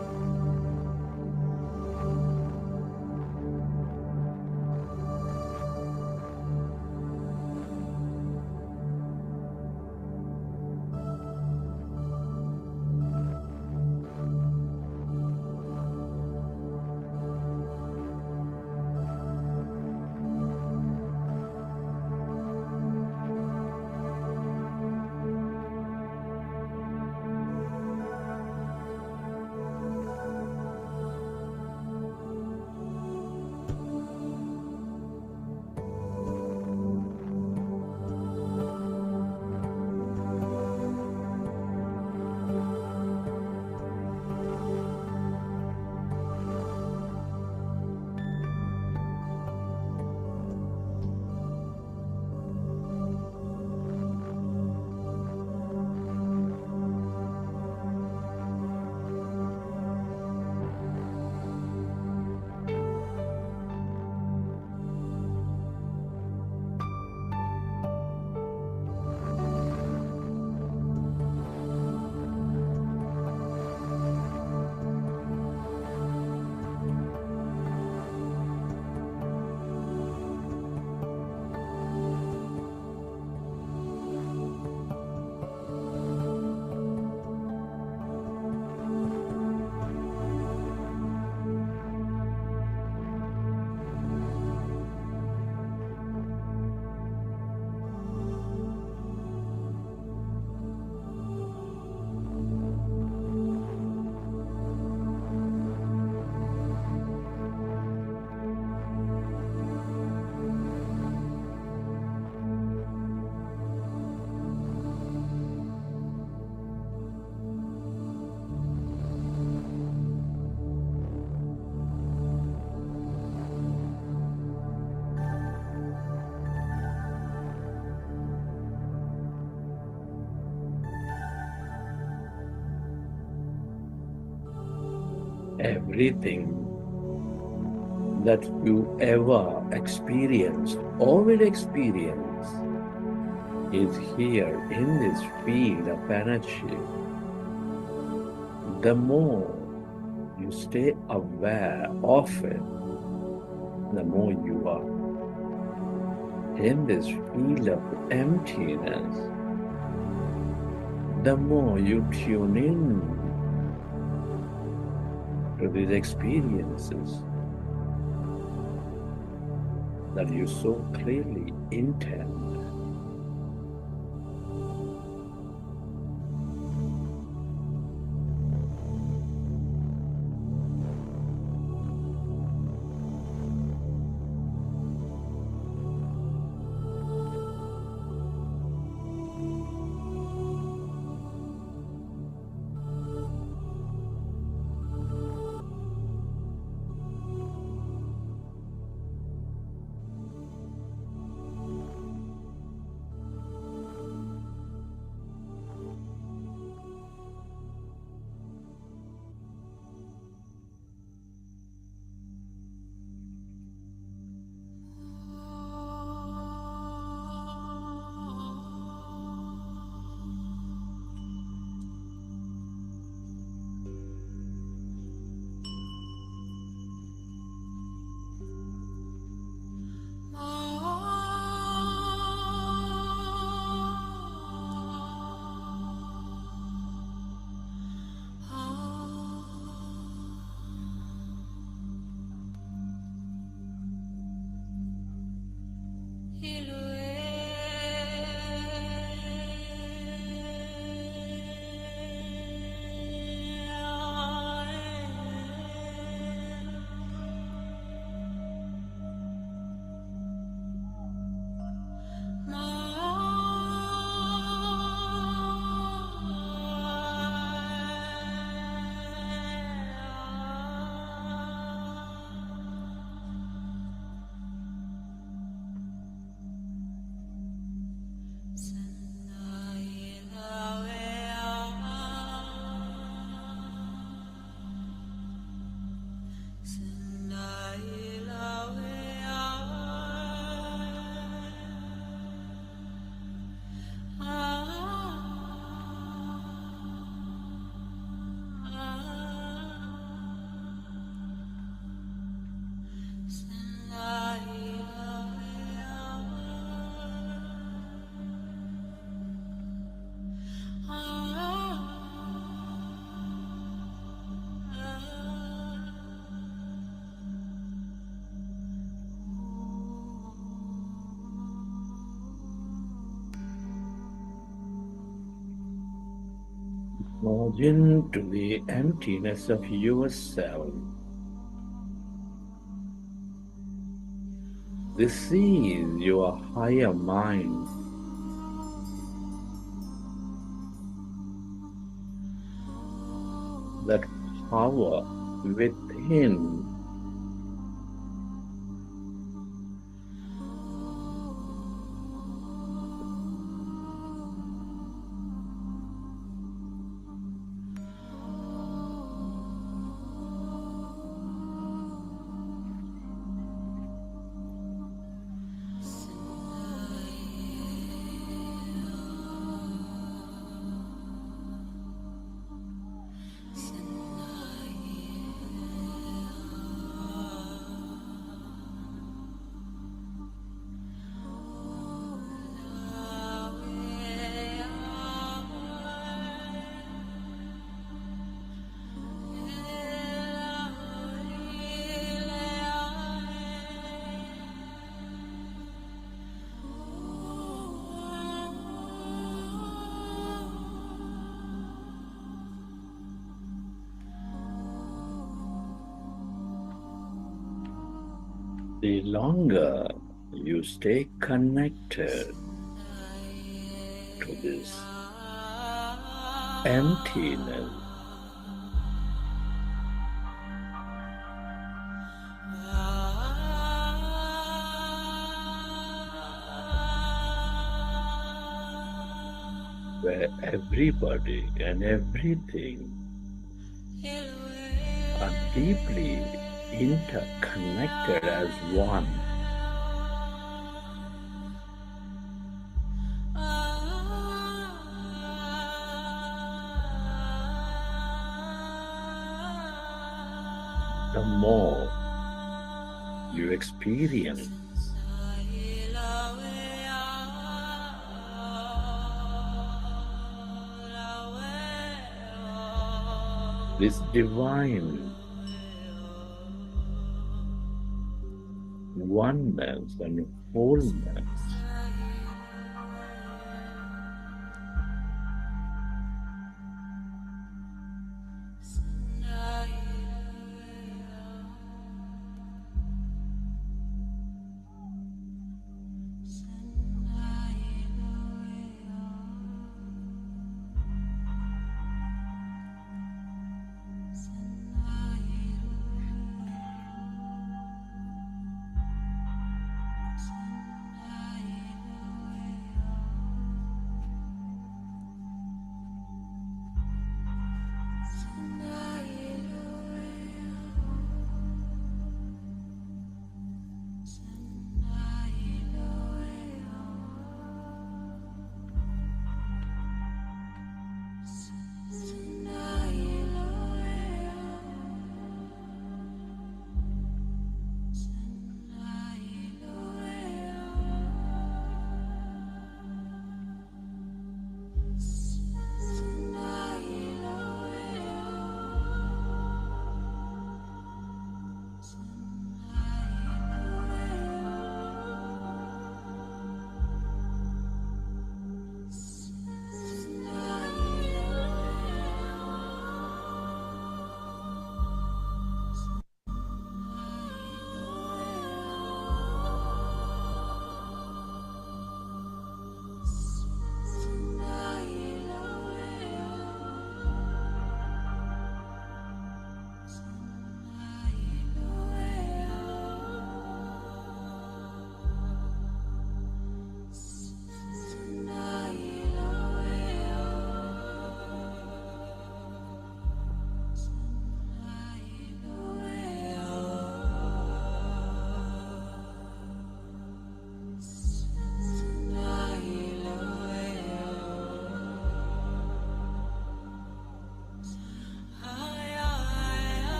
Everything that you ever experienced or will experience is here in this field of energy. The more you stay aware of it, the more you are in this field of emptiness, the more you tune in to these experiences that you so clearly intend. Merge into the emptiness of yourself. This is your higher mind. That power within. The longer you stay connected to this emptiness, where everybody and everything are deeply interconnected as one. The more you experience this divine oneness and wholeness.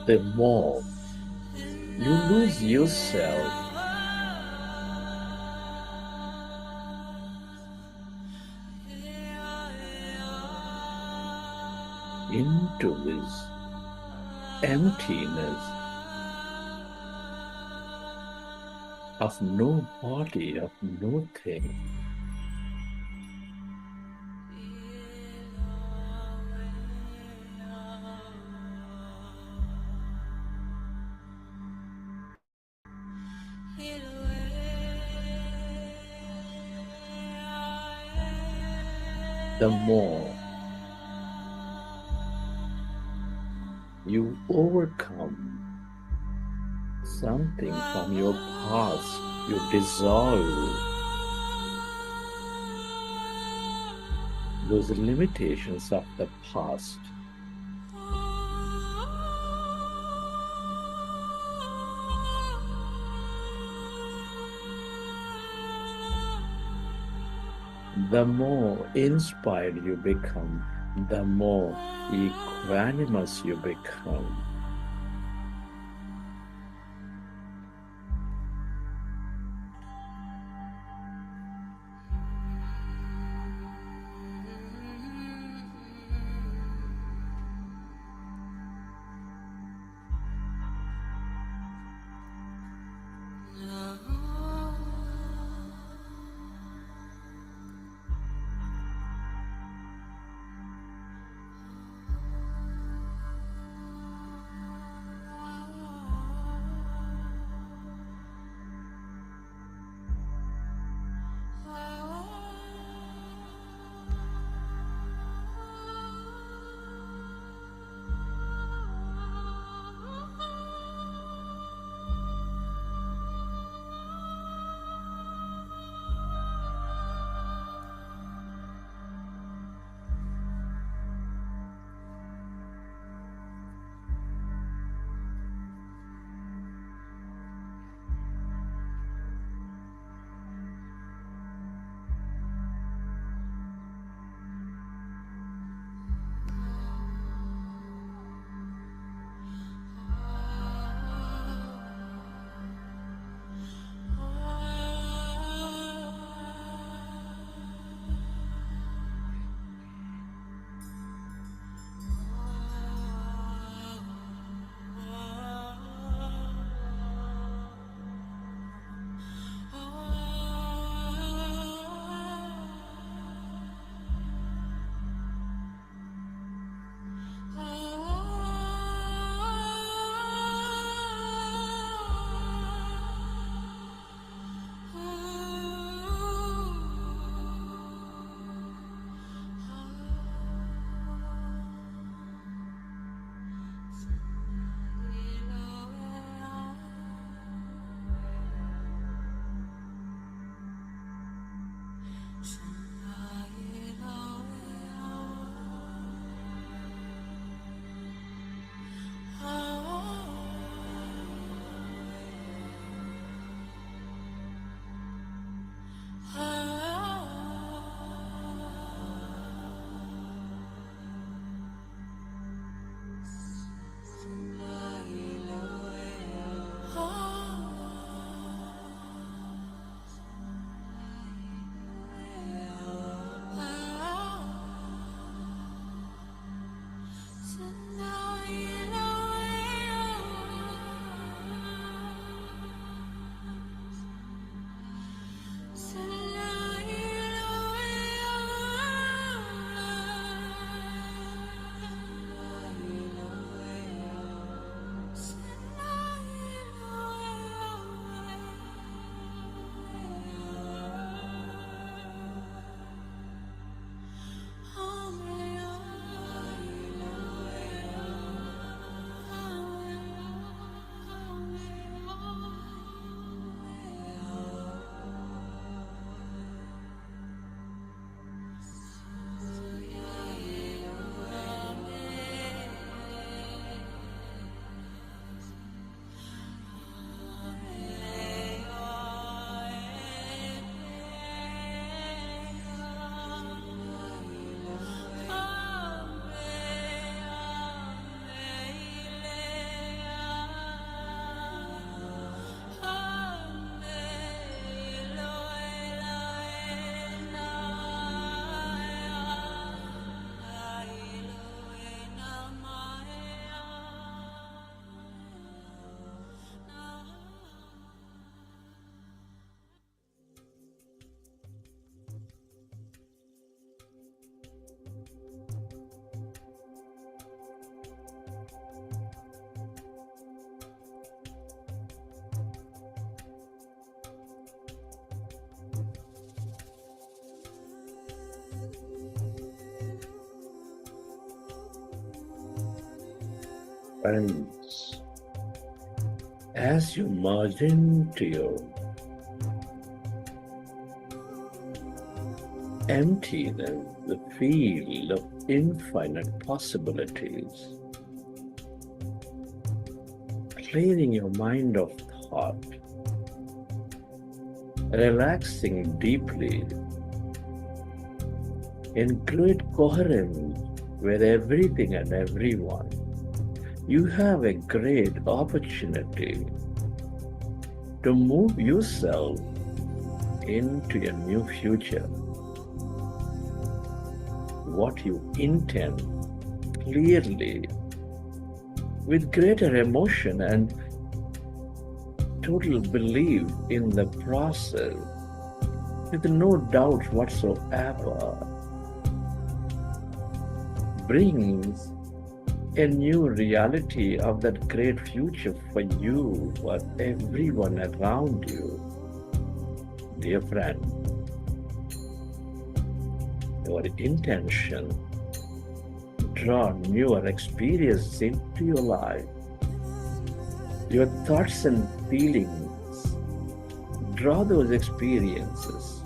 The more you lose yourself into this emptiness of no body, of no thing. The more you overcome something from your past, you dissolve those limitations of the past. The more inspired you become, the more equanimous you become. Friends, as you merge into your emptiness, the field of infinite possibilities, clearing your mind of thought, relaxing deeply, in great coherence with everything and everyone, you have a great opportunity to move yourself into a new future. What you intend clearly, with greater emotion and total belief in the process, with no doubt whatsoever, brings a new reality of that great future for you, for everyone around you. Dear friend, your intention, draw newer experiences into your life. Your thoughts and feelings, draw those experiences.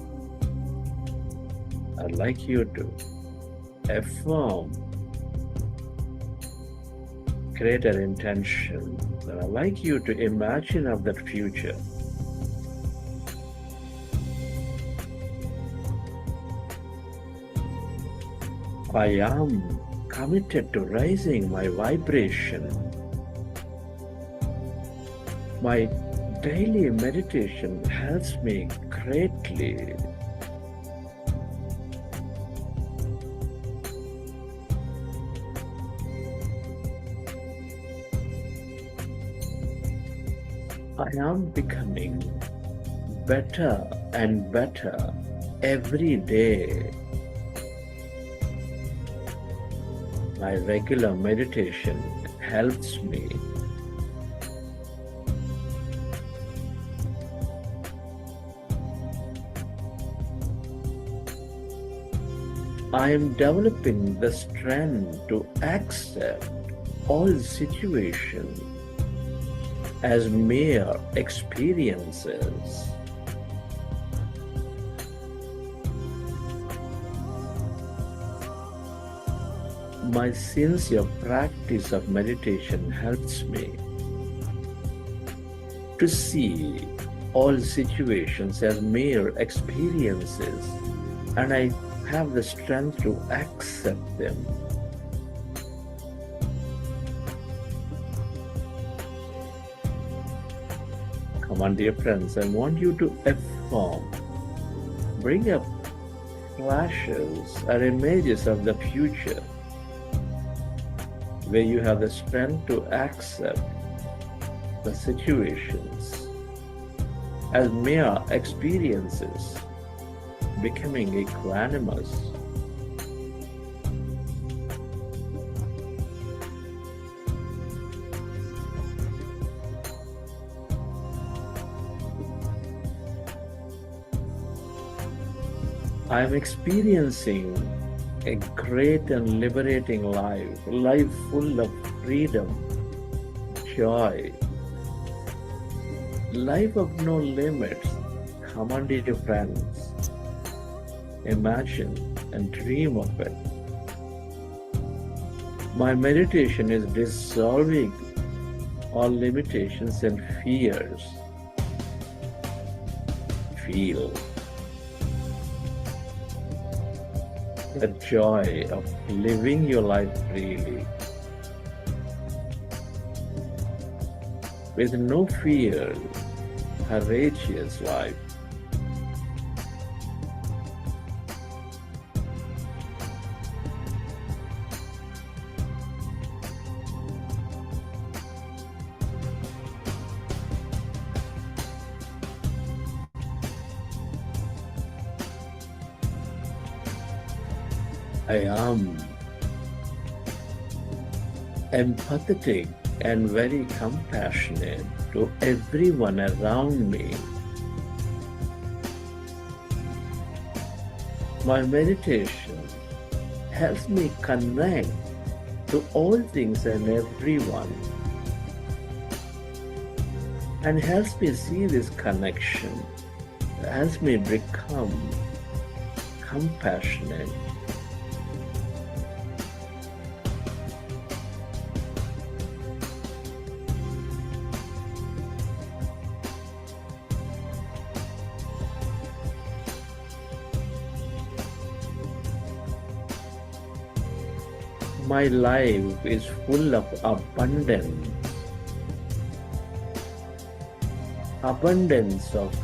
I'd like you to affirm greater intention, that I'd like you to imagine of that future. I am committed to raising my vibration. My daily meditation helps me greatly. I am becoming better and better every day. My regular meditation helps me. I am developing the strength to accept all situations as mere experiences. My sincere practice of meditation helps me to see all situations as mere experiences, and I have the strength to accept them. Come on, dear friends, I want you to affirm, bring up flashes or images of the future where you have the strength to accept the situations as mere experiences, becoming equanimous. I am experiencing a great and liberating life, a life full of freedom, joy, life of no limits. Come on, dear friends, imagine and dream of it. My meditation is dissolving all limitations and fears. Feel the joy of living your life freely, with no fear, courageous life. I am empathetic and very compassionate to everyone around me. My meditation helps me connect to all things and everyone, and helps me see this connection, helps me become compassionate. My life is full of abundance. Abundance of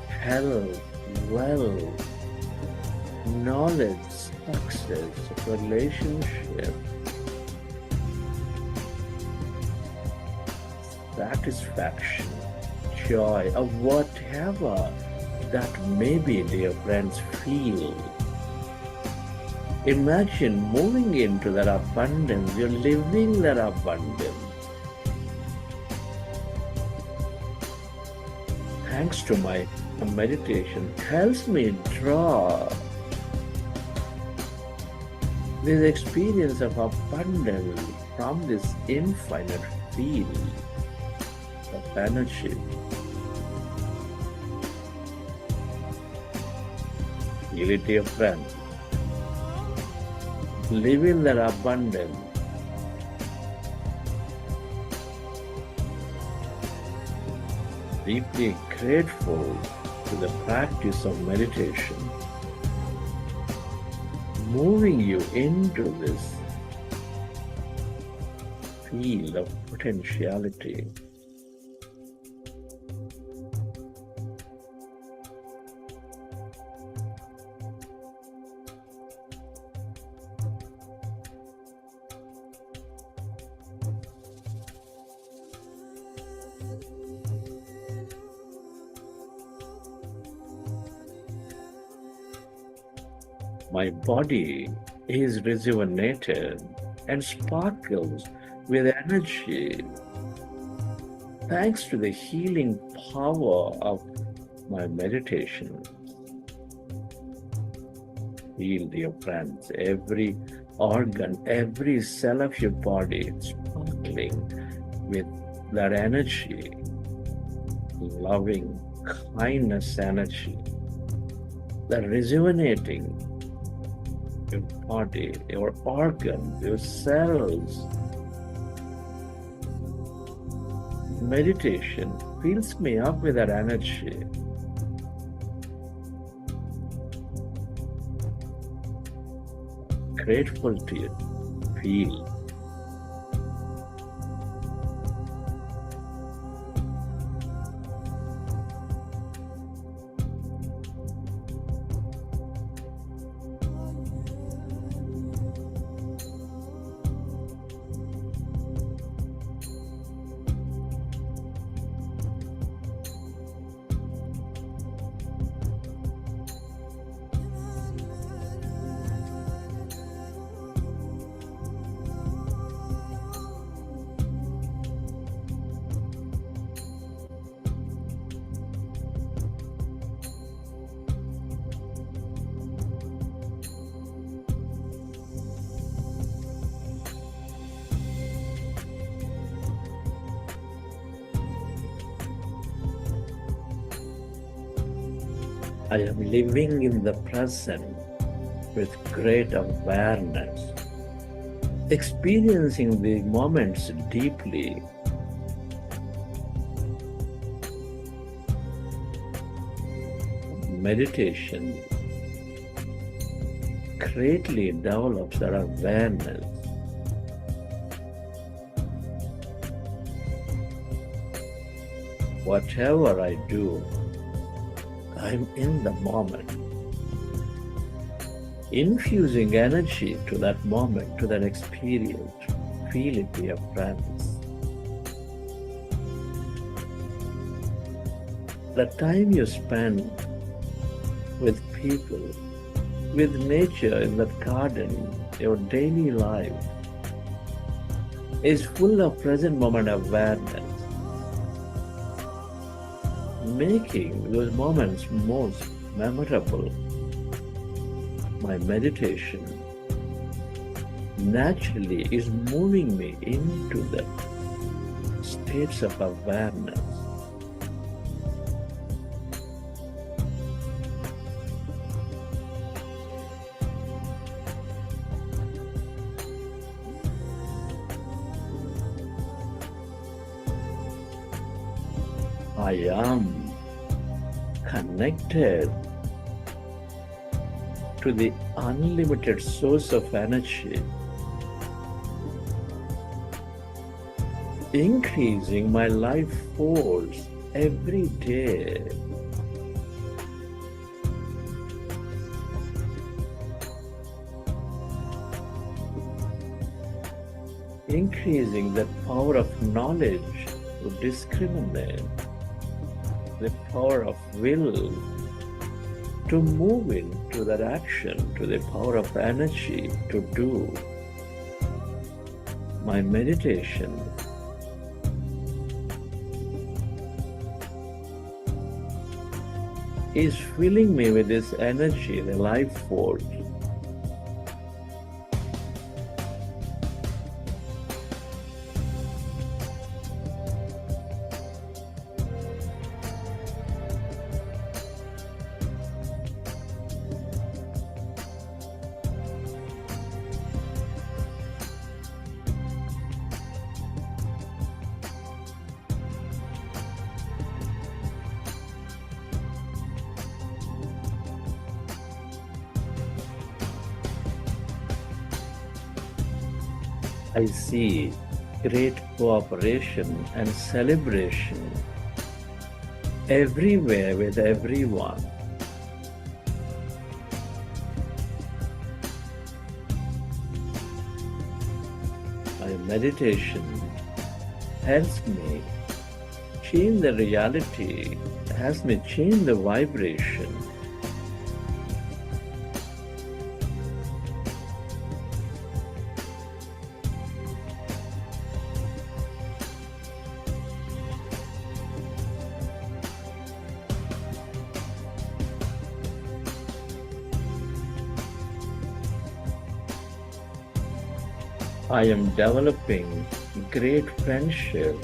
health, wealth, knowledge, success, relationship, satisfaction, joy, or whatever that may be, dear friends, feel. Imagine moving into that abundance, you're living that abundance. Thanks to my meditation, helps me draw this experience of abundance from this infinite field of energy. Feel it, dear friend. Live in that abundance. Deeply grateful to the practice of meditation, moving you into this field of potentiality. My body is rejuvenated and sparkles with energy thanks to the healing power of my meditation. Feel, dear friends, every organ, every cell of your body sparkling with that energy, loving kindness energy, that rejuvenating your body, your organs, your cells. Meditation fills me up with that energy. Grateful to you. Feel. I am living in the present with great awareness, experiencing the moments deeply. Meditation greatly develops our awareness. Whatever I do, I'm in the moment, infusing energy to that moment, to that experience. Feel it, dear friends. The time you spend with people, with nature in that garden, your daily life, is full of present moment awareness, making those moments most memorable. My meditation naturally is moving me into the states of awareness. I am connected to the unlimited source of energy, increasing my life force every day. Increasing the power of knowledge to discriminate, the power of will to move into that action, to the power of energy to do. My meditation is filling me with this energy, the life force. I see great cooperation and celebration everywhere with everyone. My meditation helps me change the reality, helps me change the vibration. I am developing great friendship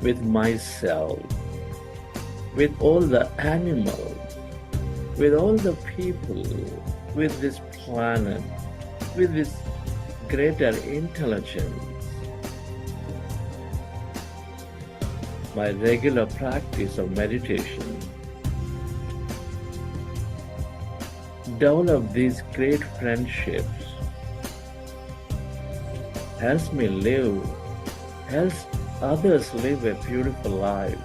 with myself, with all the animals, with all the people, with this planet, with this greater intelligence. My regular practice of meditation develop these great friendships, helps me live, helps others live a beautiful life.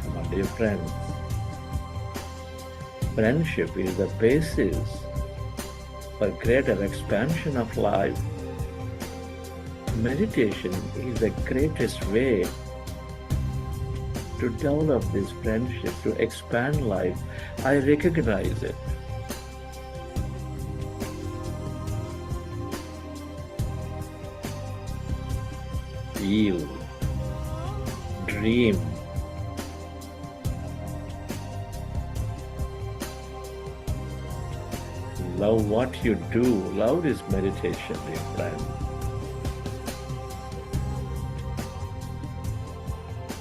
Come on, dear friends. Friendship is the basis for greater expansion of life. Meditation is the greatest way to develop this friendship, to expand life. I recognize it. Feel, dream, love what you do. Love this meditation, dear friend.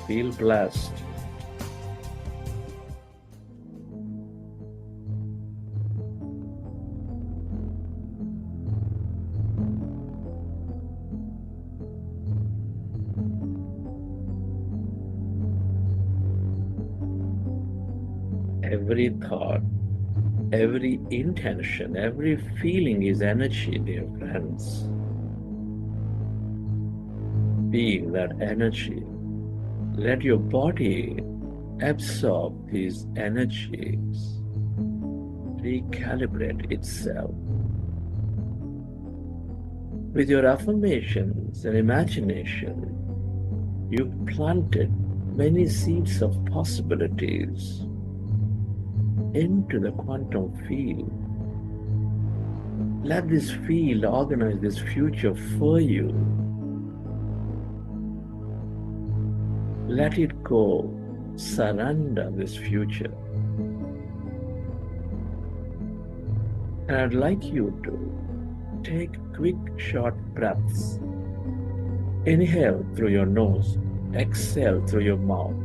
Feel blessed. Every thought, every intention, every feeling is energy, dear friends. Feel that energy. Let your body absorb these energies, recalibrate itself. With your affirmations and imagination, you planted many seeds of possibilities into the quantum field. Let this field organize this future for you. Let it go. Surrender this future. And I'd like you to Take quick, short breaths. Inhale through your nose, exhale through your mouth.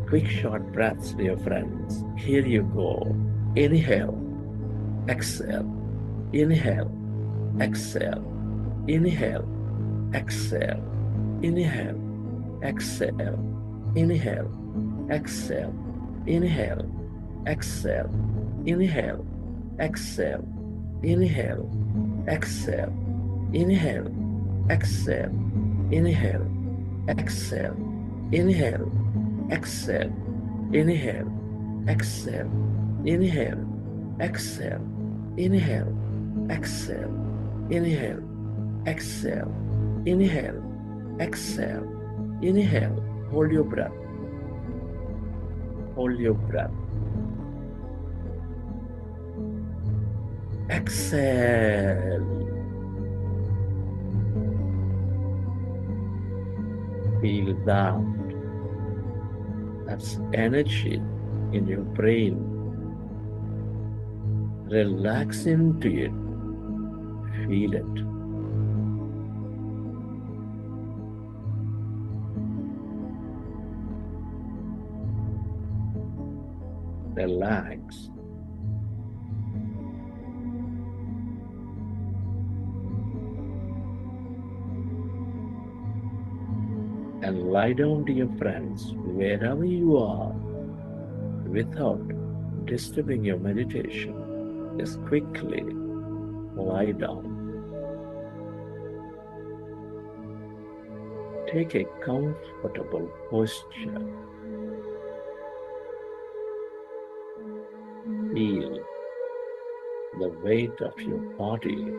Quick, short breaths, dear friends. Here you go. Inhale, exhale, inhale, exhale, inhale, exhale, inhale, exhale, inhale, exhale, inhale, exhale, inhale, exhale, inhale, exhale, inhale, exhale, inhale, exhale, inhale, exhale, inhale, exhale, inhale, exhale, inhale, exhale, inhale, exhale, inhale, exhale, inhale. Hold your breath. Hold your breath. Exhale. Feel that. That's energy in your brain. Relax into it. Feel it. Relax. And lie down, dear friends, wherever you are, without disturbing your meditation. Just quickly lie down. Take a comfortable posture. Feel the weight of your body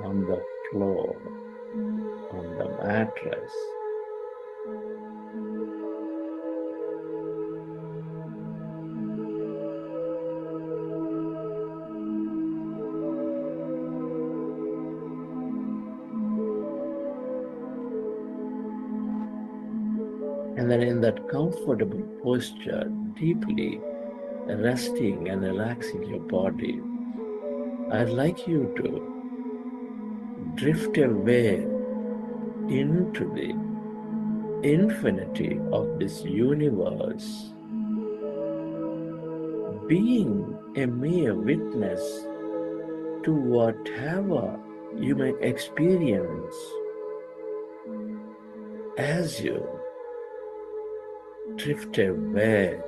on the floor, on the mattress. And then in that comfortable posture, deeply resting and relaxing your body, I'd like you to drift away into the infinity of this universe, being a mere witness to whatever you may experience as you drift away.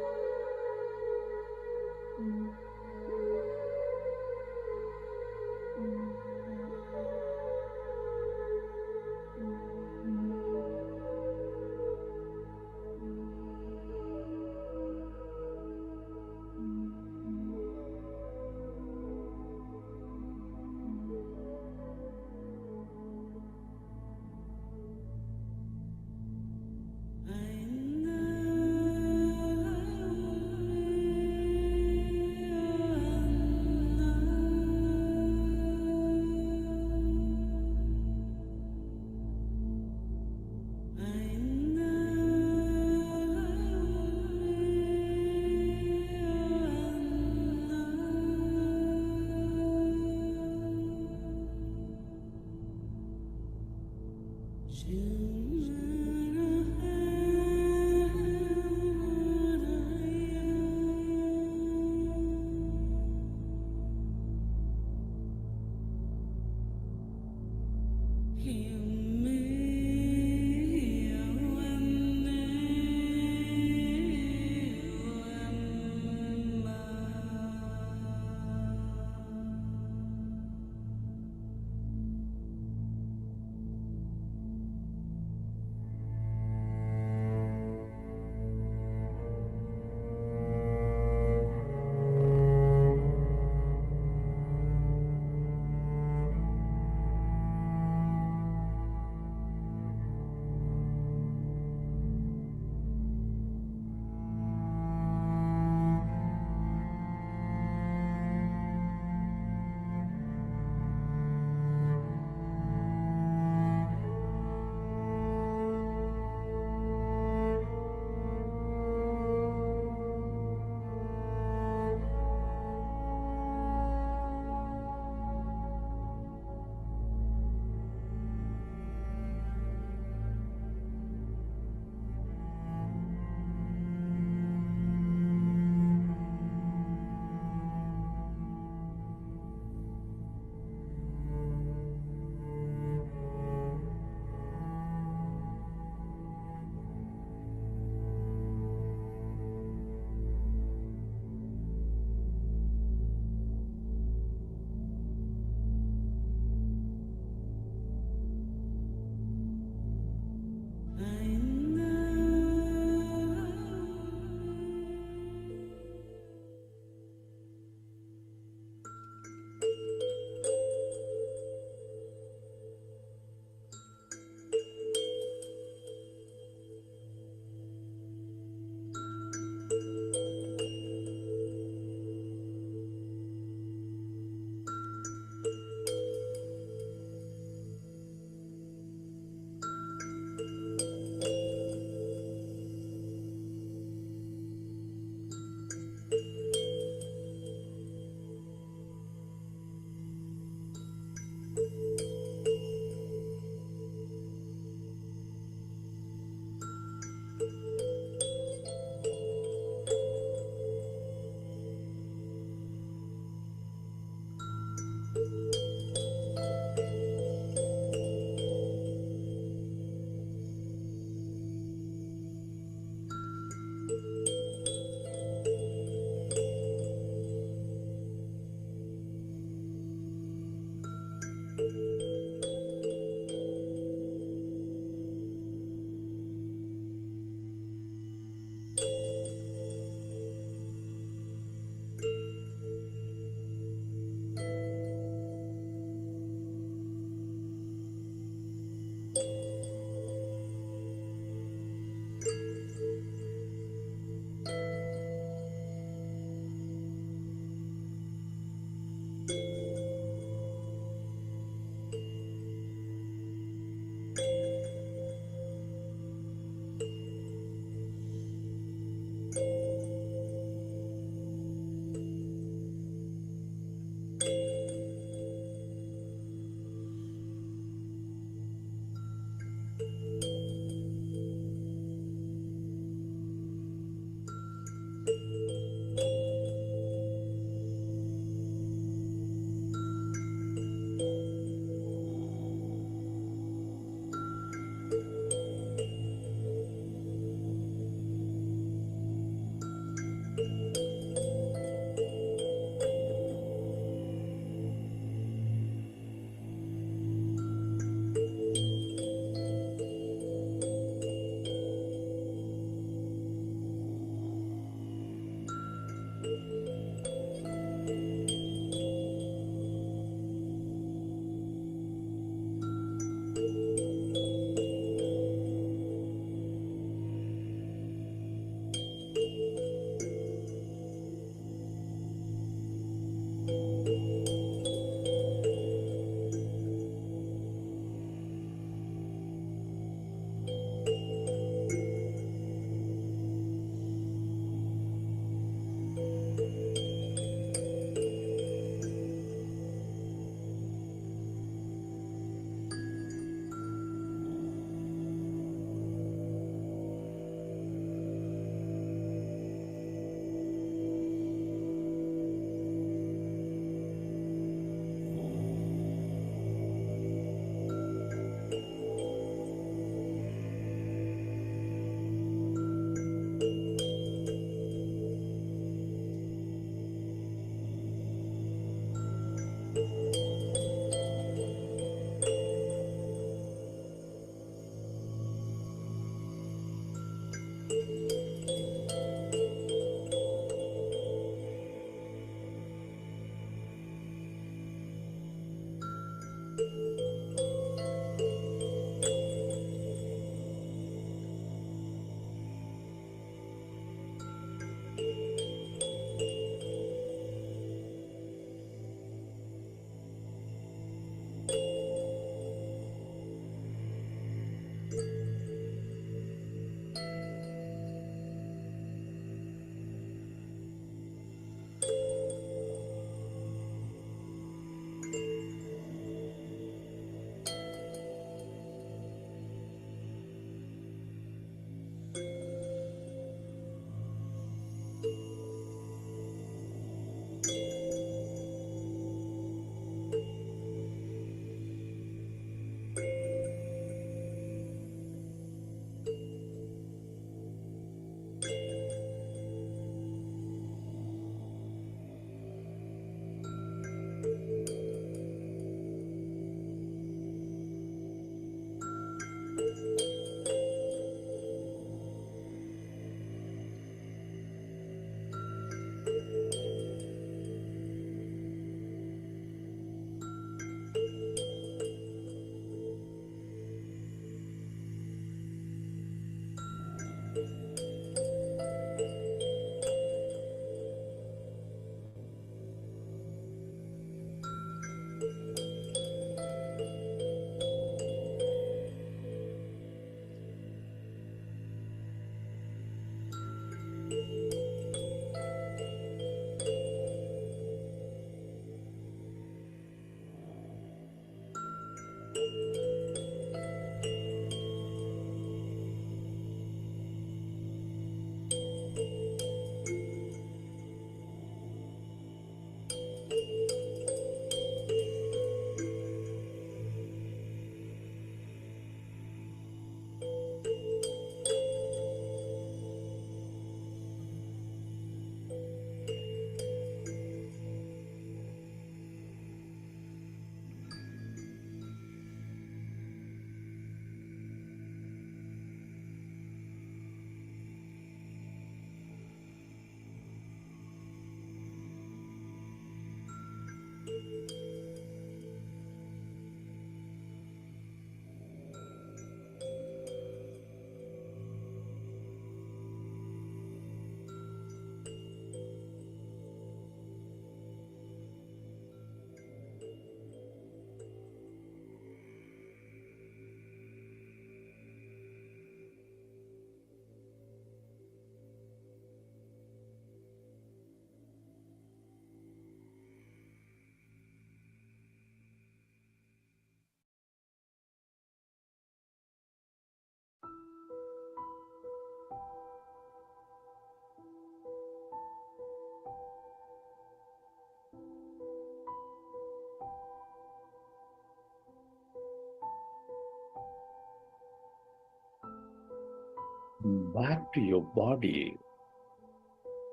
Back to your body.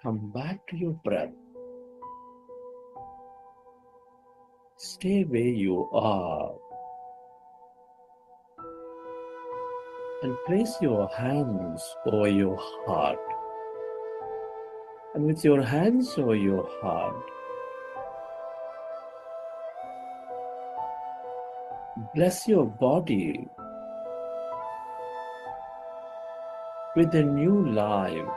Come back to your breath. Stay where you are and place your hands over your heart. And with your hands over your heart, bless your body with a new life.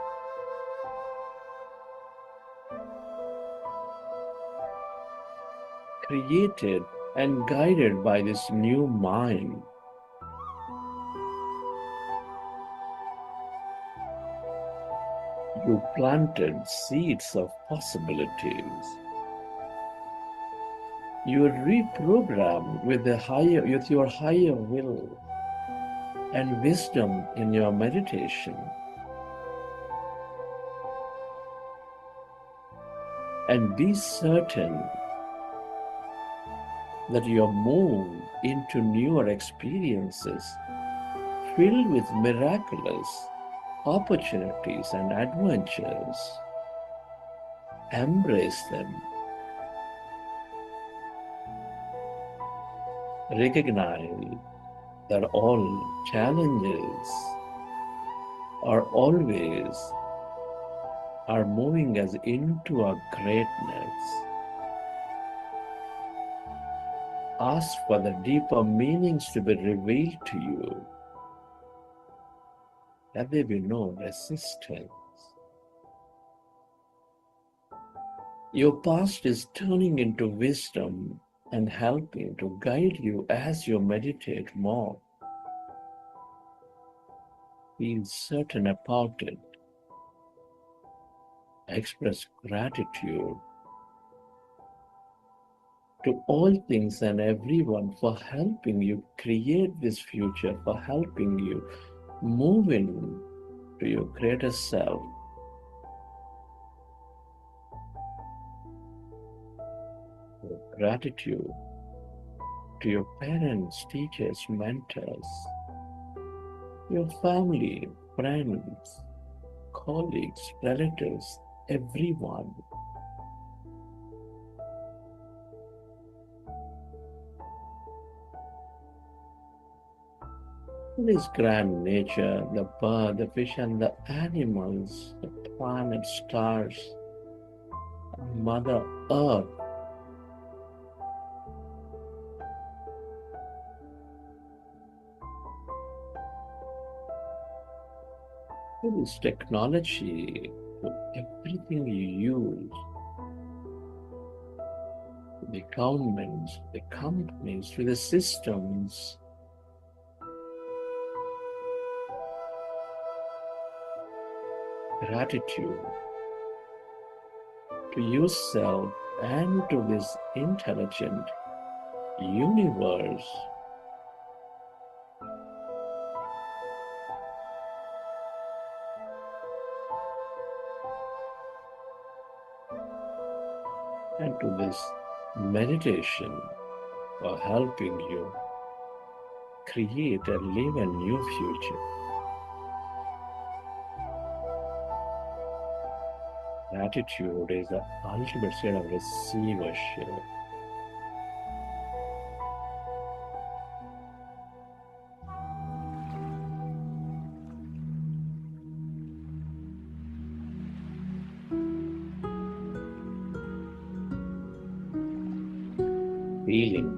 Created and guided by this new mind. You planted seeds of possibilities. You are reprogrammed with your higher will and wisdom in your meditation. And be certain that you are moved into newer experiences filled with miraculous opportunities and adventures. Embrace them. Recognize that all challenges are moving us into our greatness. Ask for the deeper meanings to be revealed to you. Let there be no resistance. Your past is turning into wisdom and helping to guide you as you meditate more. Feel certain about it. Express gratitude to all things and everyone for helping you create this future, for helping you move in to your greater self. Gratitude to your parents, teachers, mentors, your family, friends, colleagues, relatives, everyone. This grand nature, the bird, the fish, and the animals, the planets, stars, Mother Earth. This technology, to everything you use, the governments, the companies, to the systems, gratitude to yourself and to this intelligent universe. And to this meditation for helping you create and live a new future. Gratitude is the ultimate state of receivership. Feeling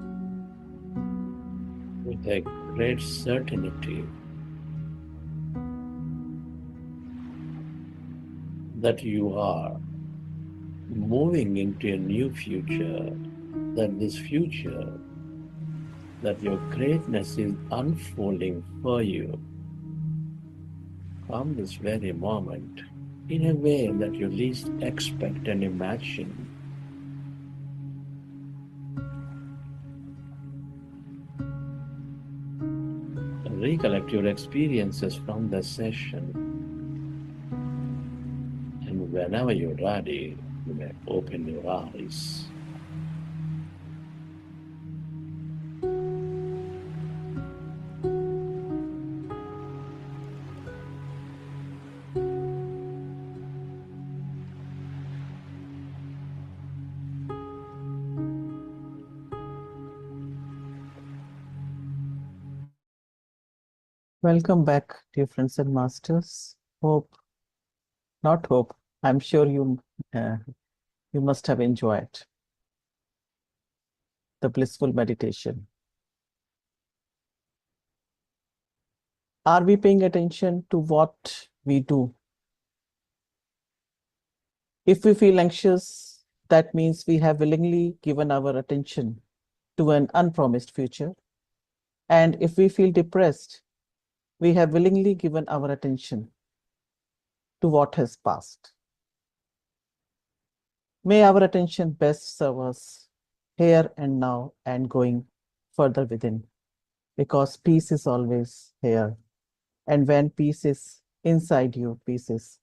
with a great certainty that you are moving into a new future, that this future, that your greatness is unfolding for you from this very moment in a way that you least expect and imagine. Recollect your experiences from the session, and whenever you're ready, you may open your eyes. Welcome back, dear friends and masters. Not hope, I'm sure you must have enjoyed the blissful meditation. Are we paying attention to what we do? If we feel anxious, that means we have willingly given our attention to an unpromised future. And if we feel depressed, we have willingly given our attention to what has passed. May our attention best serve us here and now and going further within, because peace is always here. And when peace is inside you, peace is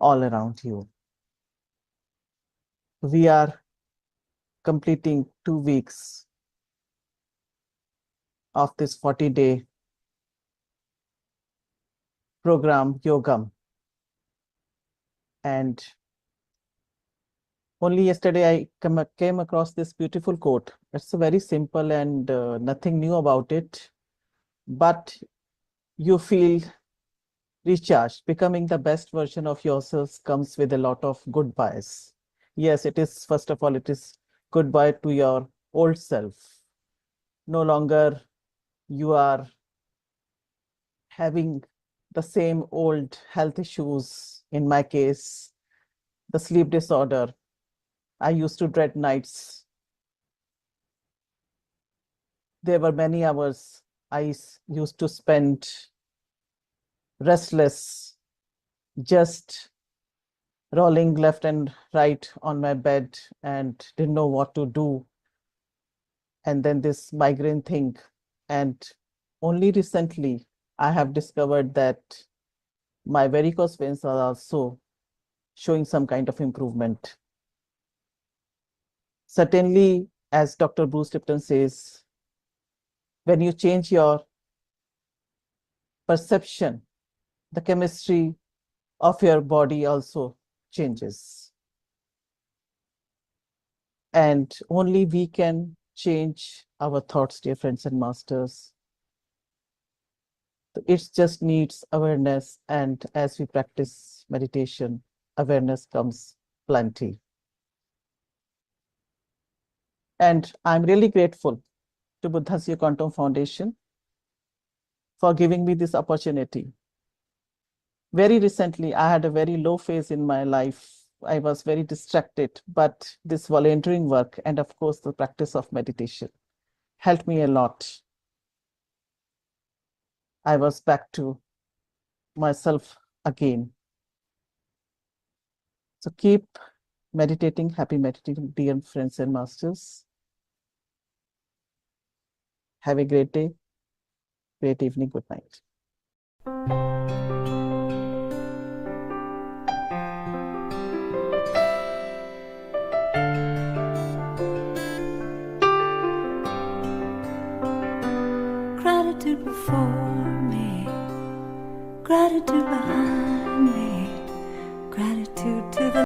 all around you. We are completing 2 weeks of this 40-day program, Yogam. And only yesterday I came across this beautiful quote. It's very simple and nothing new about it, but you feel recharged. Becoming the best version of yourselves comes with a lot of goodbyes. Yes, it is, first of all, it is goodbye to your old self. No longer you are having the same old health issues. In my case, the sleep disorder. I used to dread nights. There were many hours I used to spend restless, just rolling left and right on my bed and didn't know what to do. And then this migraine thing. And only recently I have discovered that my varicose veins are also showing some kind of improvement. Certainly, as Dr. Bruce Lipton says, when you change your perception, the chemistry of your body also changes. And only we can change our thoughts, dear friends and masters. It just needs awareness. And as we practice meditation, awareness comes plenty. And I'm really grateful to Buddhasya Quantum Foundation for giving me this opportunity. Very recently, I had a very low phase in my life. I was very distracted, but this volunteering work and of course the practice of meditation helped me a lot. I was back to myself again. So keep meditating, happy meditating, dear friends and masters. Have a great day, great evening, good night. Gratitude before me, gratitude behind me.